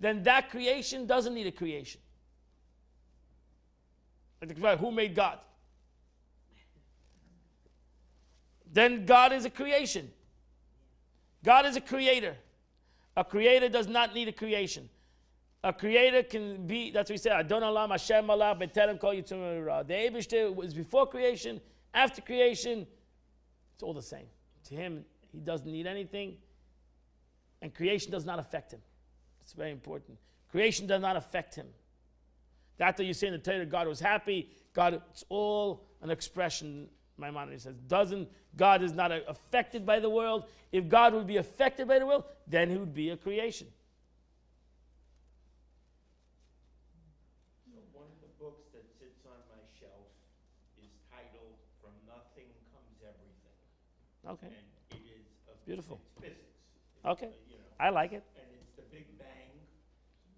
then that creation doesn't need a creation. Who made God? Then God is a creation. God is a creator. A creator does not need a creation. A creator can be, that's what we say, Adon Olam Hashem Malach B'Terem Kol Yitzur Ra. The Eibishter was before creation, after creation, it's all the same. To him, he doesn't need anything, and creation does not affect him. It's very important. Creation does not affect him. That's what you say in the Torah, God was happy. God, it's all an expression. Maimonides says, God is not affected by the world. If God would be affected by the world, then he would be a creation. So one of the books that sits on my shelf is titled "From Nothing Comes Everything." Okay. And it is Beautiful. It's physics. Okay. You know, I like it. and it's the Big Bang.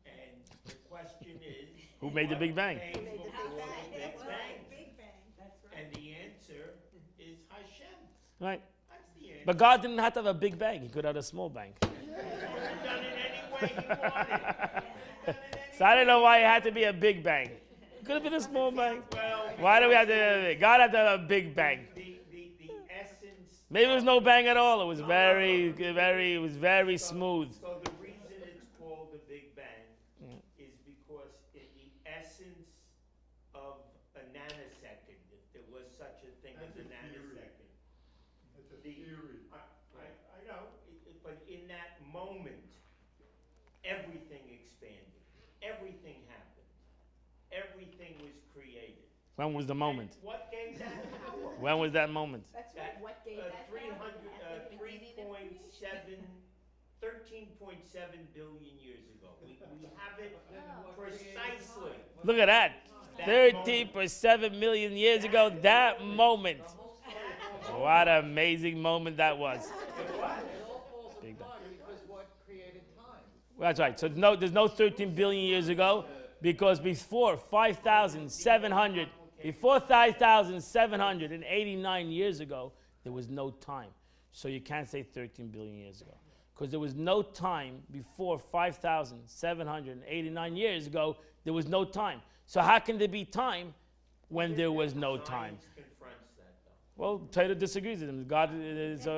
And the question is, Who made the Big Bang? Came before the Big Bang? Big Bang. That's right. And the answer is Hashem. Right. That's the answer. But God didn't have to have a big bang. He could have a small bang. He could have done it any way he wanted. So I don't know why it had to be a big bang. It could have been a small bang. Well, Why do we have to? God had to have a big bang. the essence. Maybe it was no bang at all. It was very smooth. So the reason it's called the Big Bang is because in the essence of a nanosecond, if there was such a thing as a That's a theory. nanosecond. It's a The- theory. I know, but in that moment, everything expanded, everything happened, everything was created. When was the moment? And what gave that power? When was that moment? That's right. What gave that 13.7 billion years ago. We have it precisely. Look at that. 13.7 million years ago, that moment. What an amazing moment that was. Big bang. Because what created time? That's right. So there's no 13 billion years ago because before 5,789 years ago, there was no time. So you can't say 13 billion years ago. Because there was no time before 5,789 years ago, there was no time. So how can there be time when there was no time? Science confronts that, though. Well, Torah disagrees with him. God is... I'm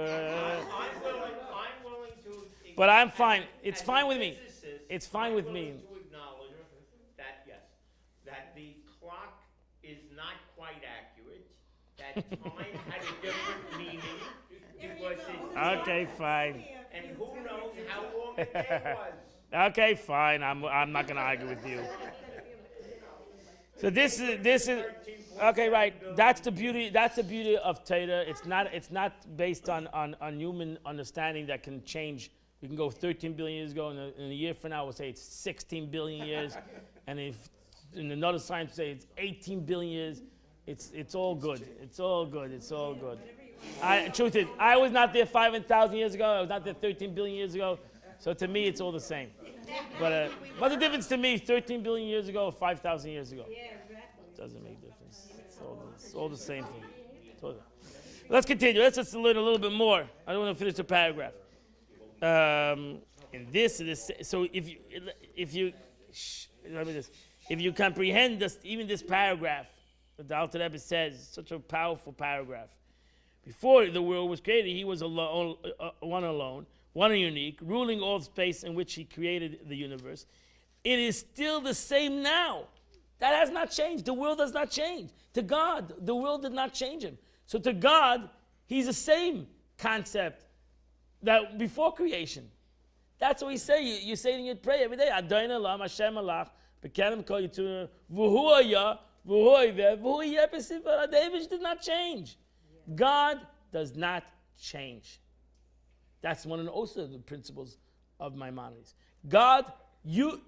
willing to. But I'm fine. It's as fine a with me. physicist, It's fine with me. I'm willing to acknowledge that, yes, that the clock is not quite accurate, that time had a different meaning, because it's... Okay, fine. And who knows how long a day was. Okay, fine. I'm not going to argue with you. So this is okay, right? That's the beauty. That's the beauty of Torah. It's not based on human understanding that can change. We can go 13 billion years ago, and in a year from now, we'll say it's 16 billion years, and if in another science say it's 18 billion years. It's all good. It's all good. It's all good. Truth is, I was not there 5,000 years ago. I was not there 13 billion years ago. So to me, it's all the same. But what's the difference to me, 13 billion years ago or 5,000 years ago? Yeah, exactly. Doesn't make a difference. It's all the same thing. Let's continue. Let's just learn a little bit more. I don't want to finish the paragraph. And this, so if you comprehend this, even this paragraph, that the Alter Rebbe says, such a powerful paragraph. Before the world was created, he was alone, one and unique, ruling all space in which he created the universe. It is still the same now. That has not changed. The world does not change. To God, the world did not change him. So to God, he's the same concept that before creation. That's what we say. You say it in your prayer every day. Adon Olam Hashem Malach B'Kerem Kol Yitzur V'Hu Haya V'Hu Yiveh V'Hu Yeh B'Sifar HaDevish did not change. God does not change. That's one of also the principles of Maimonides. God,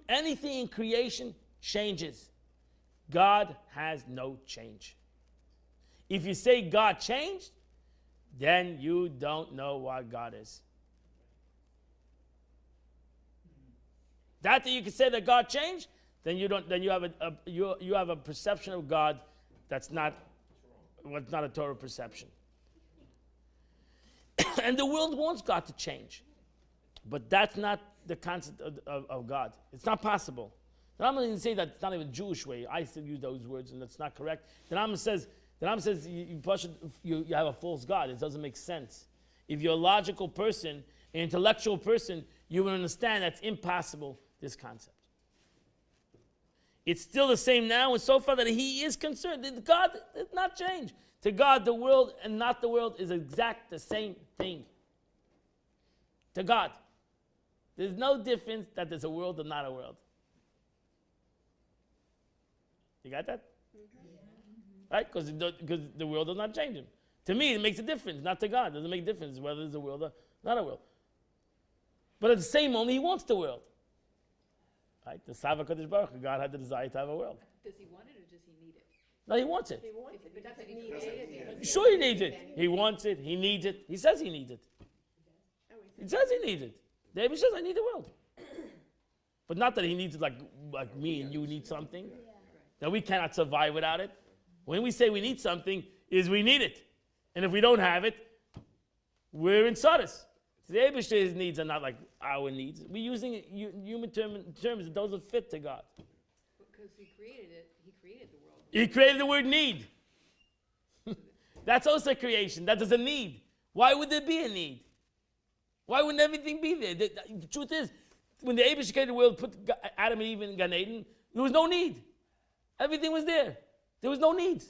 anything in creation changes. God has no change. If you say God changed, then you don't know what God is. That you can say that God changed, then you don't. Then you have a perception of God that's not a Torah perception. And the world wants God to change, but that's not the concept of God. It's not possible. The Rambam didn't say that it's not even Jewish way. I still use those words, and that's not correct. The Rambam says you have a false God. It doesn't make sense. If you're a logical person, an intellectual person, you will understand that's impossible, this concept. It's still the same now, and so far that he is concerned. God did not change. To God, the world and not the world is exact the same thing. To God. There's no difference that there's a world or not a world. You got that? Right? Because the world does not change him. To me, it makes a difference. Not to God. It doesn't make a difference whether there's a world or not a world. But at the same moment, he wants the world. Right? The Sava Kadosh Baruch Hu, God had the desire to have a world. Does he want it or does he need it? No, he wants it. He wants it, But but doesn't doesn't he need create it. it? Sure he needs it. He wants it. He needs it. He says he needs it. He says he needs it. David says, I need the world. But not that he needs it like me and you need something. That we cannot survive without it. When we say we need something, is we need it. And if we don't have it, we're in Sardis. The Eibishter's needs are not like our needs. We're using human terms that doesn't fit to God. Because he created it, he created the world. He created the word need. That's also creation. That is a need. Why would there be a need? Why wouldn't everything be there? The truth is, when the Eibishter created the world, put Adam and Eve in Gan Eden, there was no need. Everything was there. There was no needs.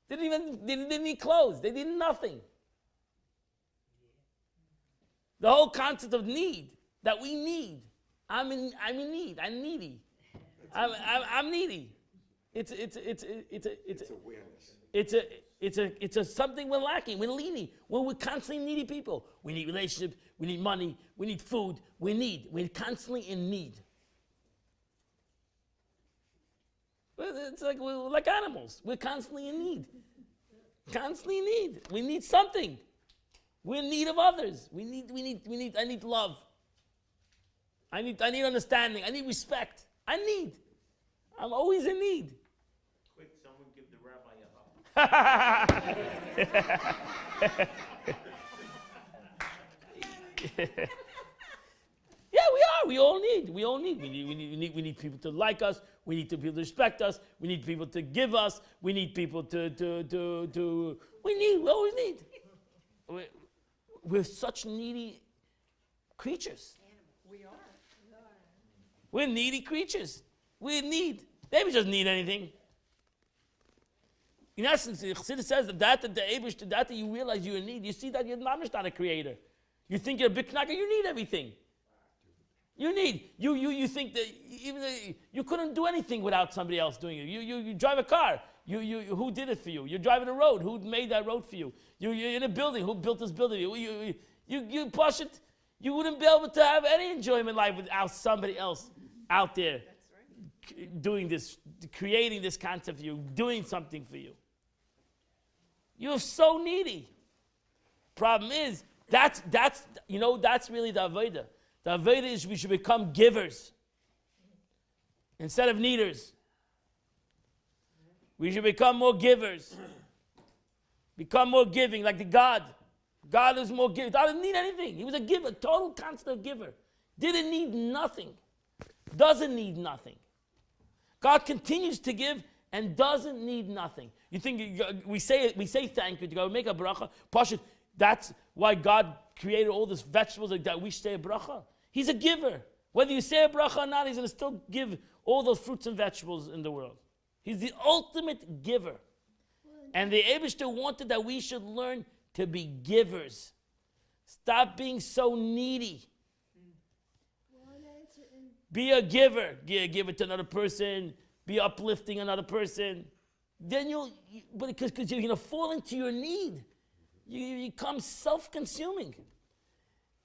They didn't need clothes. They did nothing. The whole concept of need, that we need. I'm in need. I'm needy. I'm needy. It's awareness. It's a something we're lacking. We're needy. We're constantly needy people. We need relationships. We need money. We need food. We're constantly in need. It's like we're like animals. We're constantly in need. Constantly in need. We need something. We're in need of others. I need love. I need understanding. I need respect. I'm always in need. Quick, someone give the rabbi a hug. Yeah, we are. We all need. We need people to like us. We need people to respect us. We need people to give us. We need people to we always need. We're such needy creatures. We are. We're needy creatures. We need. The Eibishter doesn't need anything. In essence, the Chassidus says that you realize you're in need. You see that you're not a creator. You think you're a big knacker, you need everything. You think that even you couldn't do anything without somebody else doing it. You drive a car. Who did it for you? You're driving a road. Who made that road for you? You're in a building. Who built this building? You push it. You wouldn't be able to have any enjoyment in life without somebody else out there doing this, creating this concept for you, doing something for you. You're so needy. Problem is, that's really the avodah. The avodah is we should become givers instead of needers. We should become more givers. Become more giving, like the God. God is more giving. God didn't need anything. He was a giver, total constant giver. Didn't need nothing. Doesn't need nothing. God continues to give and doesn't need nothing. You think we say thank you to God, we make a bracha. Pashut, that's why God created all these vegetables like that. We say a bracha. He's a giver. Whether you say a bracha or not, he's going to still give all those fruits and vegetables in the world. He's the ultimate giver. And the Eibishter wanted that we should learn to be givers. Stop being so needy. Be a giver. Give it to another person. Be uplifting another person. Then because you're going to fall into your need. You become self-consuming.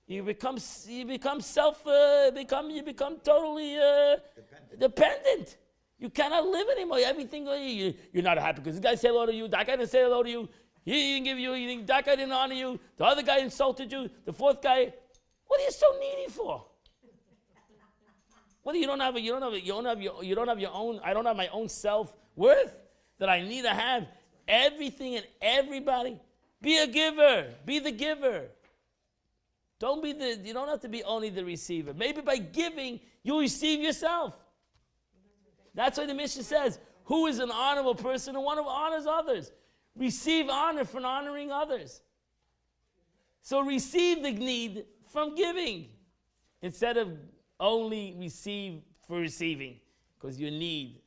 You become totally dependent. You cannot live anymore. Everything you're not happy because this guy said hello to you. That guy didn't say hello to you. He didn't give you anything. That guy didn't honor you. The other guy insulted you. The fourth guy. What are you so needy for? What do you don't have your own. I don't have my own self-worth that I need to have everything and everybody. Be a giver. Be the giver. You don't have to be only the receiver. Maybe by giving, you receive yourself. That's why the Mishnah says, who is an honorable person and one who honors others? Receive honor from honoring others. So receive the need from giving instead of only receive for receiving, because you need.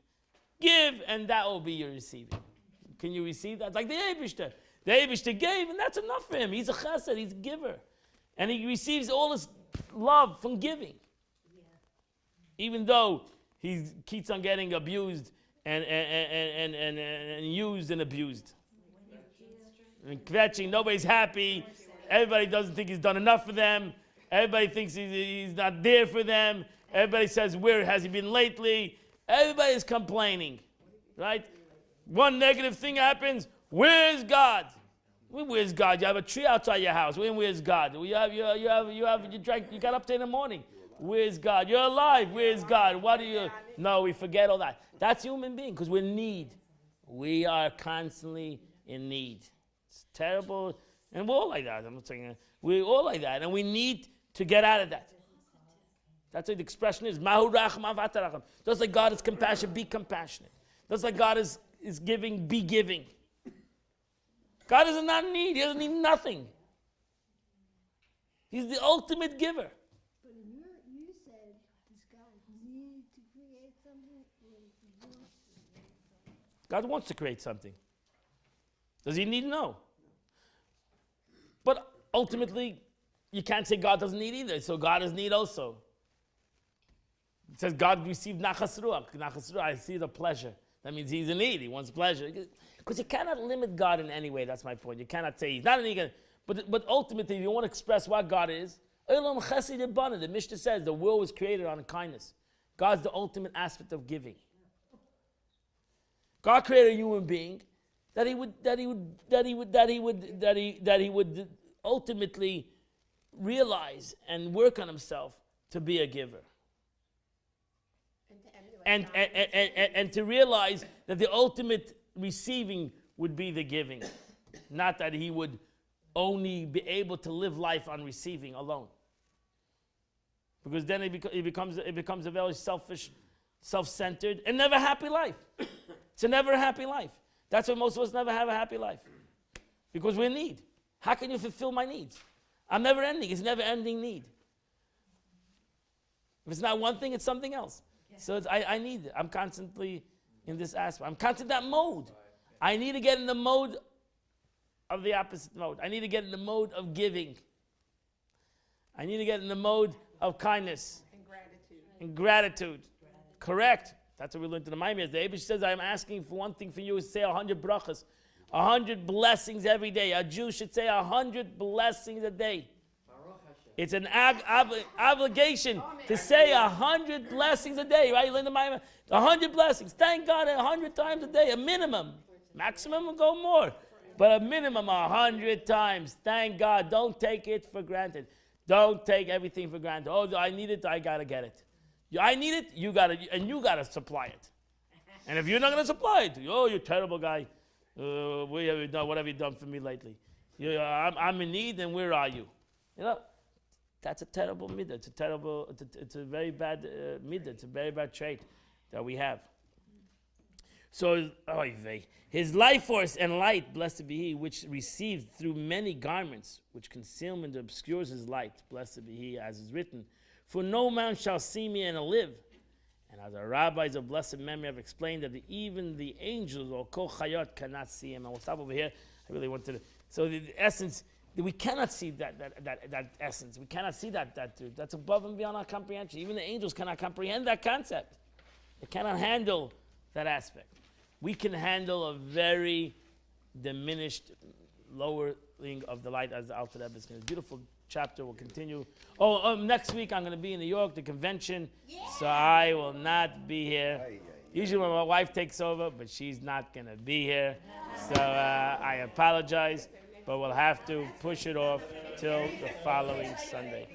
Give, and that will be your receiving. Can you receive that? Like the Eibishter. The Eibishter gave, and that's enough for him. He's a chesed, he's a giver. And he receives all his love from giving. Even though he keeps on getting abused and used and abused. And kvetching, nobody's happy. Everybody doesn't think he's done enough for them. Everybody thinks he's not there for them. Everybody says, where has he been lately? Everybody's complaining, right? One negative thing happens, where's God? Where's God? You have a tree outside your house. Where's God? You got up there in the morning. Where's God? You're alive. Where's God? What do you? No, we forget all that. That's human being, because we're in need. We are constantly in need. It's terrible, and we're all like that. I'm not saying that. We're all like that, and we need to get out of that. That's what the expression is. Mahu racham avat. Just like God is compassionate, be compassionate. Just like God is giving, be giving. God does not need. He doesn't need nothing. He's the ultimate giver. But you said, does God need to create something? Or does he want to create something? God wants to create something. Does he need? No. But ultimately, you can't say God doesn't need either. So God does need also. It says God received nachas ruach. Nachas ruach, I see the pleasure. That means he's in need. He wants pleasure. Because you cannot limit God in any way. That's my point. You cannot say he's not an ego. But ultimately, if you want to express what God is, the Mishnah says the world was created on kindness. God's the ultimate aspect of giving. God created a human being that he would ultimately realize and work on himself to be a giver. And to realize that the ultimate receiving would be the giving, not that he would only be able to live life on receiving alone. Because then it becomes a very selfish, self-centered, and never happy life. It's a never happy life. That's why most of us never have a happy life, because we're in need. How can you fulfill my needs? I'm never ending. It's never ending need. If it's not one thing, it's something else. So I need it. I'm constantly in this aspect. I'm constantly in that mode. I need to get in the mode of the opposite mode. I need to get in the mode of giving. I need to get in the mode of kindness. And gratitude. Correct. That's what we learned in the Maimonides. The Abish says, I'm asking for one thing for you is say 100 brachas. 100 blessings every day. A Jew should say 100 blessings a day. It's an obligation to say 100 blessings a day, right? You learn the Maimonides. 100 blessings. Thank God 100 times a day, a minimum. Maximum will go more. But a minimum 100 times. Thank God. Don't take it for granted. Don't take everything for granted. Oh, I need it, I got to get it. I need it, you got to supply it. And if you're not going to supply it, oh, you're a terrible guy. What have you done for me lately? I'm in need, and where are you? You know, that's a terrible midah. It's a very bad midah. It's a very bad trait that we have. So, his life force and light, blessed be he, which received through many garments, which concealment obscures his light, blessed be he, as is written, for no man shall see me and live. And as our rabbis of blessed memory have explained, that even the angels or kol chayot cannot see him. I will stop over here. I really wanted to. So the essence, we cannot see that essence. We cannot see that truth. That's above and beyond our comprehension. Even the angels cannot comprehend that concept. They cannot handle that aspect. We can handle a very diminished lowering of the light, as the Alter Rebbe is going to. Beautiful chapter will continue. Next week I'm going to be in New York, the convention, so I will not be here. Usually when my wife takes over, but she's not going to be here, so I apologize, but we'll have to push it off till the following Sunday.